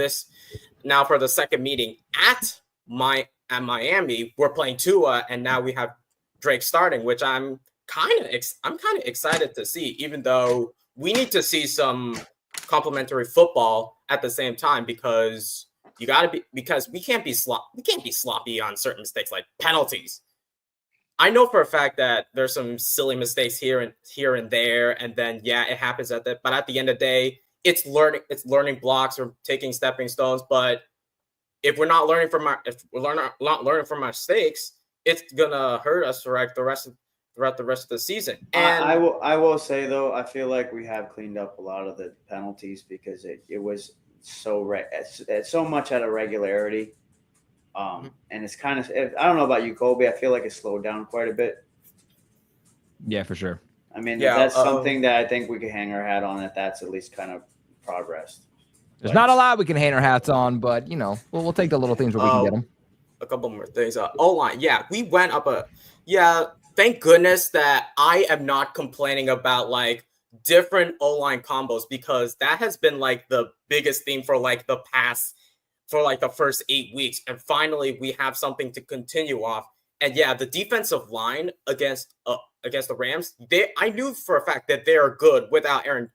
for the second meeting at Miami, we're playing Tua, and now we have Drake starting, which I'm kind of excited to see, even though we need to see some complementary football at the same time, because we can't be sloppy on certain mistakes like penalties. I know for a fact that there's some silly mistakes here and there, and then it happens but at the end of the day, it's learning blocks or taking stepping stones. But if we're not learning from our mistakes, it's gonna hurt us throughout the rest of the season. And I will say though, I feel like we have cleaned up a lot of the penalties because it was it's so much out of regularity. And it's kind of, I don't know about you, Colby, I feel like it slowed down quite a bit. Yeah, for sure. I mean, that's something that I think we could hang our hat on, that's at least kind of progressed. There's not a lot we can hang our hats on, but we'll take the little things where we can get them. A couple more things. O-line, we went up thank goodness that I am not complaining about like different O-line combos, because that has been like the biggest theme for like the first 8 weeks. And finally we have something to continue off. And the defensive line against the Rams, I knew for a fact that they are good without Aaron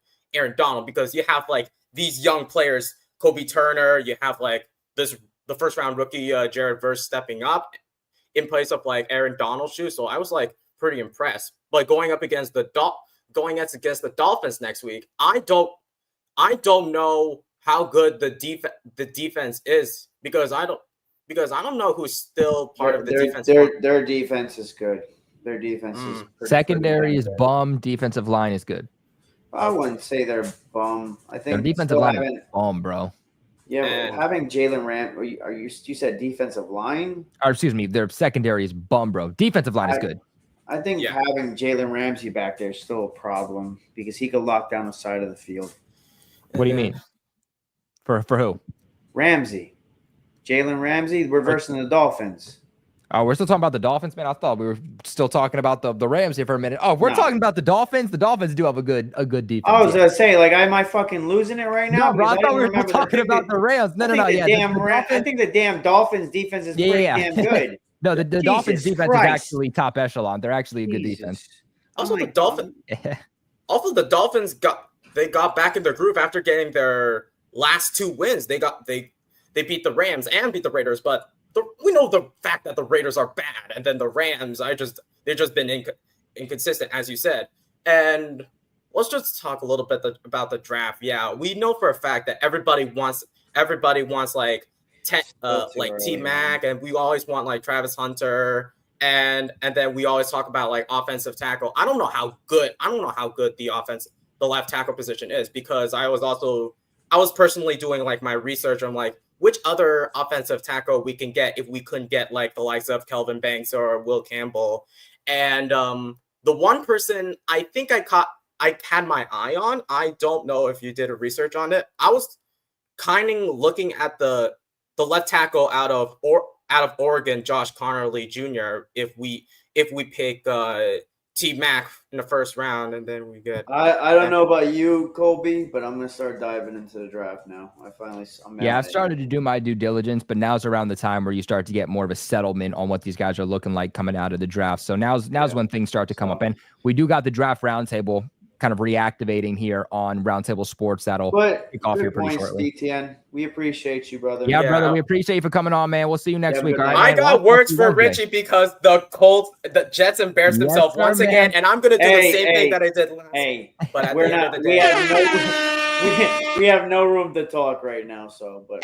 Donald, because you have like these young players, Kobe Turner, you have like the first round rookie Jared Verse stepping up in place of like Aaron Donald's shoes. So I was like pretty impressed. But going against the Dolphins next week, I don't know how good the defense is, because I don't know who's still part of the defense. Their defense is good. Their defense is secondary is bum. Defensive line is good. I wouldn't say they're bum. I think their defensive line is bum, bro. Yeah, having Jalen Ram, you said defensive line? Or excuse me, their secondary is bum, bro. Defensive line is good. I think having Jalen Ramsey back there is still a problem, because he could lock down the side of the field. What do you mean? For who? Ramsey. Jalen Ramsey, we're versing the Dolphins. Oh, we're still talking about the Dolphins, man. I thought we were still talking about the Rams here for a minute. Oh, we're talking about the Dolphins. The Dolphins do have a good defense. I was gonna say, like, am I fucking losing it right now? No, bro, I thought we were talking about the Rams. No. I think the damn Dolphins defense is pretty damn good. No, the Dolphins Jesus defense Christ. is actually top echelon. They're actually a good Jesus. defense. Also, Oh my the Dolphins. Also, the Dolphins got back in their groove after getting their last 2 wins. They beat the Rams and beat the Raiders, but we know the fact that the Raiders are bad, and then the Rams they've just been inconsistent, as you said. And let's just talk a little bit about the draft. Yeah, we know for a fact that everybody wants like T-Mac, and we always want like Travis Hunter, and then we always talk about like offensive tackle. I don't know how good the left tackle position is, because I was personally doing like my research on like which other offensive tackle we can get if we couldn't get like the likes of Kelvin Banks or Will Campbell. And the one person I think I had my eye on, I don't know if you did a research on it. I was kind of looking at the left tackle out of Oregon, Josh Connerly Jr. If we pick T-Mac in the first round, and then we get. I don't know about you, Colby, but I'm gonna start diving into the draft now. I've started to do my due diligence, but now's around the time where you start to get more of a settlement on what these guys are looking like coming out of the draft. So now's when things start to come up, and we do got the draft roundtable kind of reactivating here on Roundtable Sports. That'll kick off here pretty shortly. DTN. We appreciate you, brother. Yeah, brother, we appreciate you for coming on, man. We'll see you next week. All right, I got words for Richie because the Jets embarrassed themselves once again, and I'm gonna do the same thing that I did last. But at the end of the day, we have no room to talk right now. So, but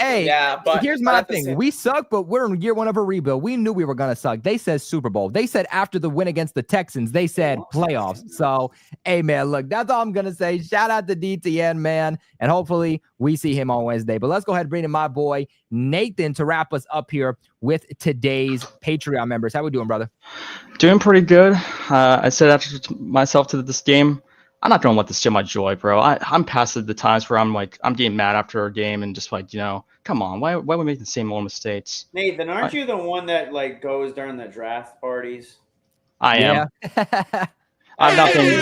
but here's my thing: we suck, but we're in year 1 of a rebuild. We knew we were gonna suck. They said Super Bowl. They said after the win against the Texans, they said playoffs. So, hey, man, look, that's all I'm gonna say. Shout out to DTN, man, and hopefully we see him on Wednesday. But let's go ahead and bring in my boy Nathan to wrap us up here with today's Patreon members. How we doing, brother? Doing pretty good. I said after myself to this game, I'm not gonna let this steal my joy, bro. I'm past the times where I'm getting mad after a game and just come on, why we make the same old mistakes? Nathan, aren't you the one that like goes during the draft parties? I am. I'm not being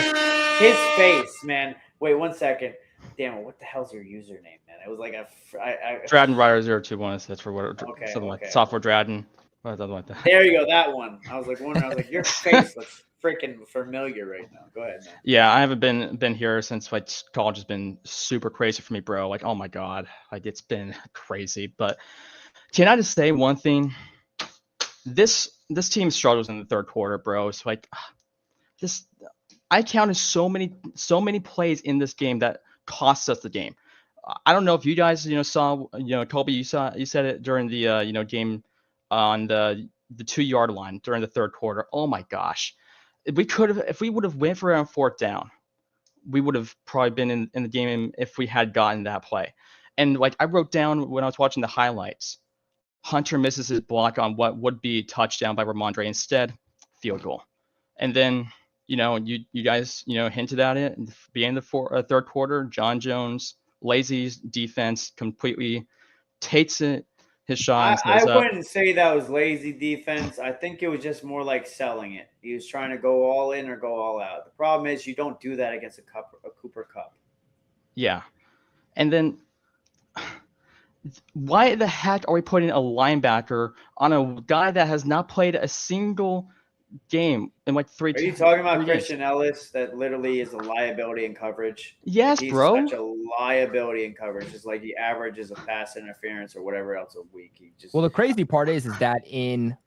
his face, man. Wait 1 second. Damn it, what the hell's your username, man? It was like Dradden Ryder 021 is for what something like software Dradden. Something like that. There you go, that one. I was like, your face looks freaking familiar right now. Go ahead, man. Yeah, I haven't been here since college has been super crazy for me, bro. Like, oh my god, it's been crazy. But can I just say one thing? This team struggles in the third quarter, bro. It's I counted so many plays in this game that cost us the game. I don't know if you guys saw Colby, you said it during the game on the 2-yard line during the third quarter. Oh my gosh. If we would have went for it on 4th down, we would have probably been in the game if we had gotten that play. And I wrote down when I was watching the highlights, Hunter misses his block on what would be touchdown by Ramondre, instead field goal. And then you guys hinted at it at the beginning of the third quarter. John Jones, lazy defense, completely takes it. His shot. I wouldn't say that was lazy defense. I think it was just more like selling it. He was trying to go all in or go all out. The problem is you don't do that against a Cooper Kupp. Yeah. And then why the heck are we putting a linebacker on a guy that has not played a single game in 3 Are you talking about Christian Ellis that literally is a liability in coverage? Yes, he's bro. Such a liability in coverage. It's like he averages a pass interference or whatever else a week. Well, the crazy part is that in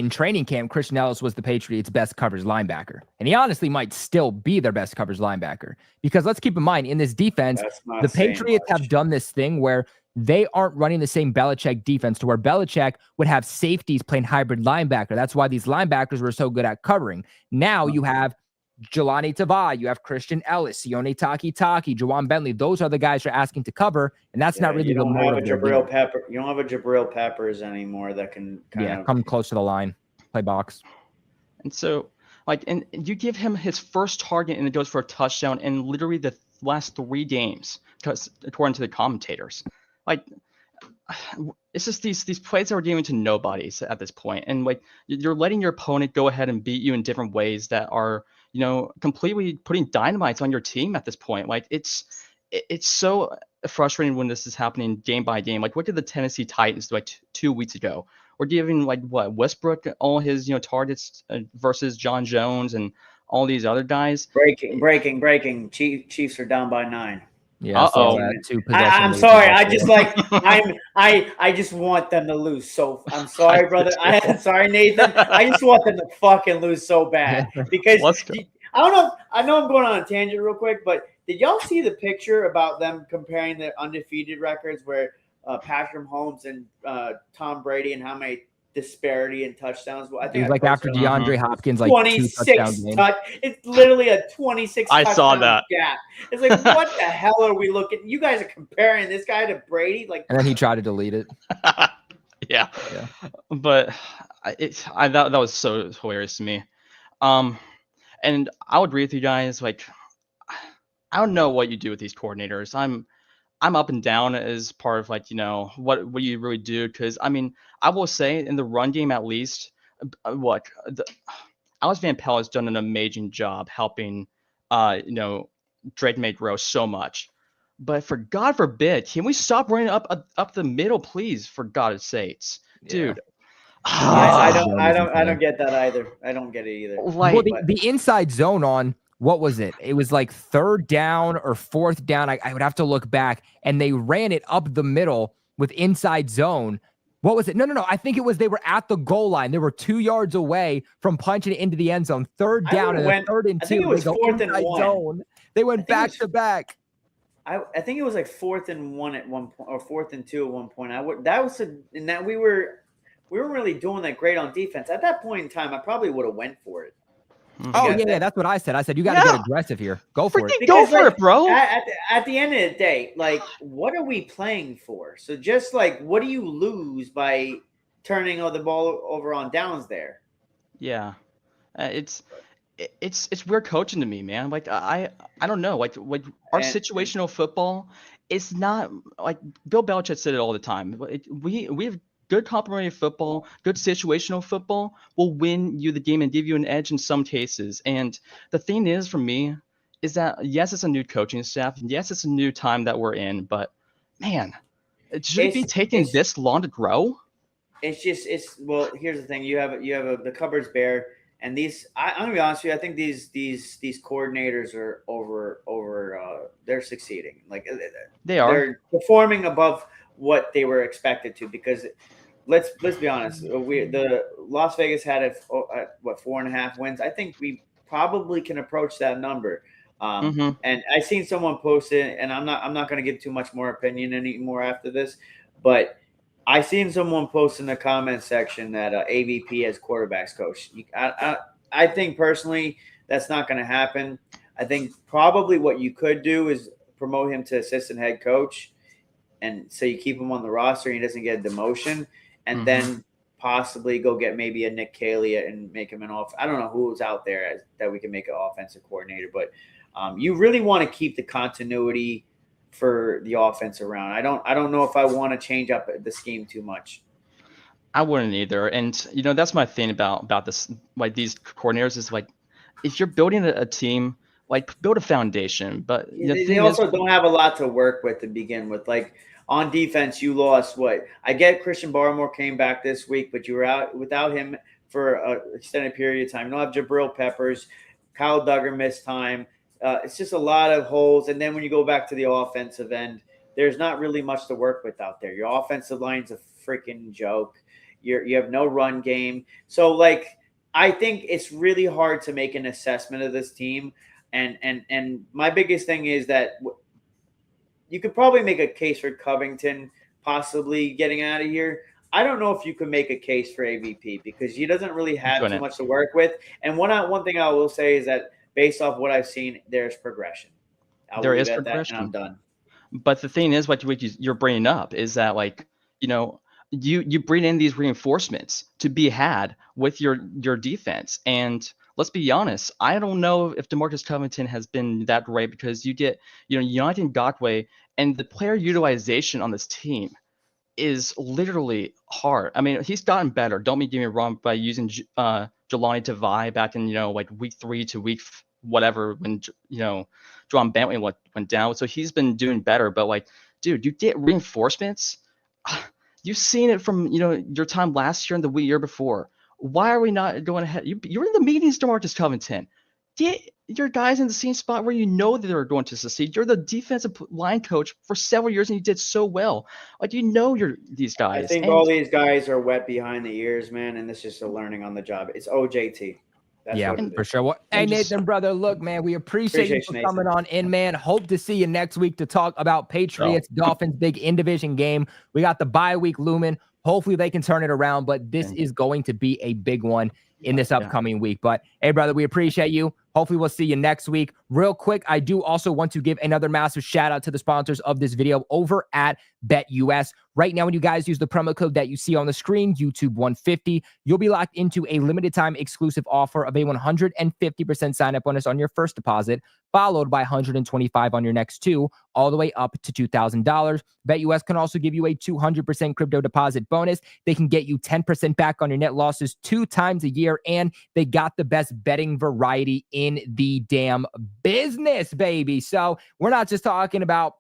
training camp, Christian Ellis was the Patriots' best coverage linebacker. And he honestly might still be their best coverage linebacker. Because let's keep in mind, in this defense, the Patriots have done this thing where they aren't running the same Belichick defense, to where Belichick would have safeties playing hybrid linebacker. That's why these linebackers were so good at covering. Now you have Jelani Tavai, you have Christian Ellis, Sione Takitaki, Juwan Bentley. Those are the guys you're asking to cover, and that's not really the mode of Jabril Pepper. You don't have a Jabril Peppers anymore that can come close to the line, play box. And so, and you give him his first target, and it goes for a touchdown in literally the last 3 games, because according to the commentators. It's just these plays that are given to nobodies at this point, and you're letting your opponent go ahead and beat you in different ways that are completely putting dynamite on your team at this point. It's so frustrating when this is happening game by game. Look at the Tennessee Titans 2 weeks ago, we're giving like what Westbrook all his targets versus John Jones and all these other guys. Breaking. Chiefs are down by 9. Yeah, I saw Uh-oh. that. 2 possession. I'm lead sorry. for I Buffalo. just like I just want them to lose. So I'm sorry, brother. I'm sorry, Nathan. I just want them to fucking lose so bad because Let's go. I don't know. I know I'm going on a tangent real quick, but did y'all see the picture about them comparing the undefeated records where Patrick Mahomes and Tom Brady and how many disparity in touchdowns? I It think was like after posted on DeAndre Hopkins, like 2 touchdown 26 games. It's literally a 26 I saw touchdown that. gap. It's like, what the hell are we looking? You guys are comparing this guy to Brady? Like, And then he tried to delete it. Yeah. Yeah. But that was so hilarious to me. And I'll agree with you guys. Like, I don't know what you do with these coordinators. I'm up and down as part of like what you really do, because I mean I will say in the run game at least, Alex Van Pelt has done an amazing job helping Drake Maye grow so much. But for God forbid, can we stop running up the middle, please? For God's sakes, dude. I Zone don't get that either. I don't get it either. Like, well, the inside zone on what was it? It was like 3rd down or 4th down. I would have to look back, and they ran it up the middle with inside zone. What was it? No. I think it was they were at the goal line. They were 2 yards away from punching it into the end zone. 3rd down and 3rd and 2. I think it was 4th and 1. Zone. They went back to back. I think it was like 4th and 1 at one point, or 4th and 2 at one point. We weren't really doing that great on defense at that point in time. I probably would have went for it. Oh yeah, that's what I said. I said you got to get aggressive here. Go for it. Go for it, bro. At the end of the day, like, what are we playing for? So just like, what do you lose by turning the ball over on downs there? Yeah, it's weird coaching to me, man. Like I don't know. Like our situational football, it's not like Bill Belichick said it all the time. We have good complementary football, good situational football will win you the game and give you an edge in some cases. And the thing is, for me, is that yes, it's a new coaching staff. Yes, it's a new time that we're in. But man, should it be taking this long to grow? Well, here's the thing. You have the cupboard's bare, and I'm gonna be honest with you. I think these coordinators are over. They're succeeding. Like they're performing above what they were expected to, because let's be honest. The Las Vegas had 4.5 wins. I think we probably can approach that number. And I seen someone post it, and I'm not going to give too much more opinion anymore after this, but I seen someone post in the comment section that AVP as quarterbacks coach. I think personally that's not going to happen. I think probably what you could do is promote him to assistant head coach, and so you keep him on the roster and he doesn't get a demotion, and then possibly go get maybe a Nick Calia and make him I don't know who's out there that we can make an offensive coordinator, but you really want to keep the continuity for the offense around. I don't know if I want to change up the scheme too much. I wouldn't either. And that's my thing about this, like these coordinators, is like, if you're building a team, like build a foundation. But they also don't have a lot to work with to begin with. Like on defense, you lost I get Christian Barmore came back this week, but you were out without him for an extended period of time. You don't have Jabril Peppers, Kyle Duggar missed time. It's just a lot of holes. And then when you go back to the offensive end, there's not really much to work with out there. Your offensive line's a freaking joke. You have no run game. So I think it's really hard to make an assessment of this team. And my biggest thing is that you could probably make a case for Covington possibly getting out of here. I don't know if you could make a case for AVP because he doesn't really have too much to work with. And one thing I will say is that based off what I've seen, there's progression. There is progression. And I'm done. But the thing is, what you're bringing up is that you bring in these reinforcements to be had with your defense. And let's be honest, I don't know if DeMarcus Covington has been that great, because you get Yannick Ngakoue, and the player utilization on this team is literally hard. I mean, he's gotten better. Don't get me wrong, by using Jelani Tavai back in week 3 to week whatever when John Bentley went down. So he's been doing better. But dude, you get reinforcements. You've seen it from your time last year and the year before. Why are we not going ahead? You're in the meetings, DeMarcus Covington. Get your guys in the same spot where you know that they're going to succeed. You're the defensive line coach for several years, and you did so well. Like you're these guys. I think all these guys are wet behind the ears, man, and this is just a learning on the job. It's OJT. That's yeah, what it for is. sure. Well, hey, Nathan, brother, look, man, we appreciate you for coming on in, man. Hope to see you next week to talk about Patriots, Dolphins, big in-division game. We got the bye week looming. Hopefully they can turn it around, but this is going to be a big one in this upcoming week. But hey, brother, we appreciate you. Hopefully we'll see you next week. Real quick, I do also want to give another massive shout out to the sponsors of this video over at BetUS. Right now, when you guys use the promo code that you see on the screen, YouTube150, you'll be locked into a limited time exclusive offer of a 150% sign up bonus on your first deposit, followed by 125 on your next two, all the way up to $2,000. BetUS can also give you a 200% crypto deposit bonus. They can get you 10% back on your net losses 2 times a year, and they got the best betting variety in the damn business, baby. So we're not just talking about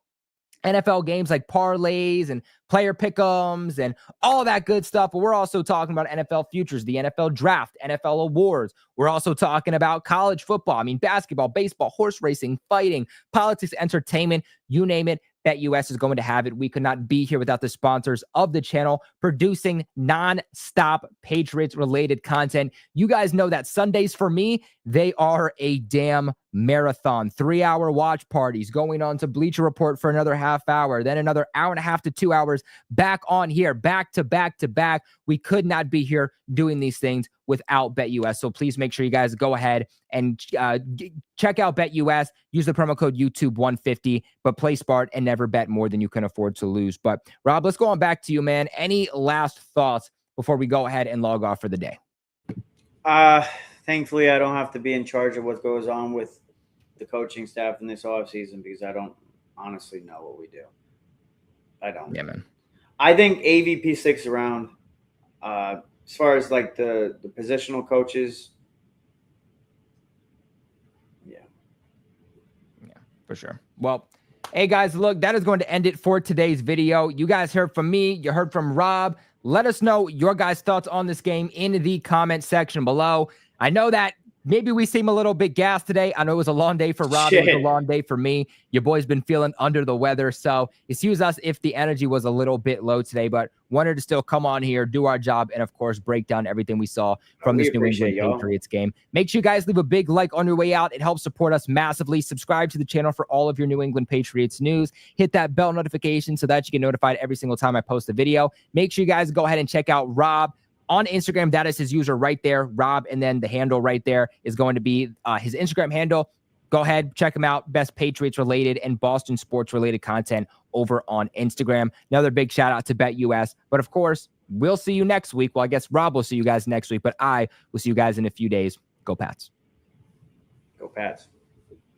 NFL games like parlays and player pick'ems and all that good stuff, but we're also talking about NFL futures, the NFL draft, NFL awards. We're also talking about college football. I mean, basketball, baseball, horse racing, fighting, politics, entertainment, you name it. BetUS is going to have it. We could not be here without the sponsors of the channel producing non-stop Patriots-related content. You guys know that Sundays for me, they are a damn marathon. 3-hour watch parties, going on to Bleacher Report for another half hour, then another hour and a half to 2 hours back on here, back to back to back. We could not be here doing these things without BetUS. So please make sure you guys go ahead and check out BetUS. Use the promo code YouTube150, but play smart and never bet more than you can afford to lose. But Rob, let's go on back to you, man. Any last thoughts before we go ahead and log off for the day? Thankfully, I don't have to be in charge of what goes on with the coaching staff in this offseason because I don't honestly know what we do. I don't. Yeah, man. I think AVP sticks around. As far as like the positional coaches, yeah, for sure. Well, hey guys, look, that is going to end it for today's video. You guys heard from me, you heard from Rob. Let us know your guys' thoughts on this game in the comment section below. I know that maybe we seem a little bit gassed today. I know it was a long day for Rob. It was a long day for me. Your boy's been feeling under the weather. So excuse us if the energy was a little bit low today, but wanted to still come on here, do our job, and of course, break down everything we saw from this New England Patriots game. Make sure you guys leave a big like on your way out. It helps support us massively. Subscribe to the channel for all of your New England Patriots news. Hit that bell notification so that you get notified every single time I post a video. Make sure you guys go ahead and check out Rob on Instagram. That is his user right there, Rob, and then the handle right there is going to be his Instagram handle. Go ahead, check him out. Best Patriots related and Boston sports related content over on Instagram. Another big shout out to BetUS. But of course, we'll see you next week. Well, I guess Rob will see you guys next week, but I will see you guys in a few days. Go Pats. Go Pats.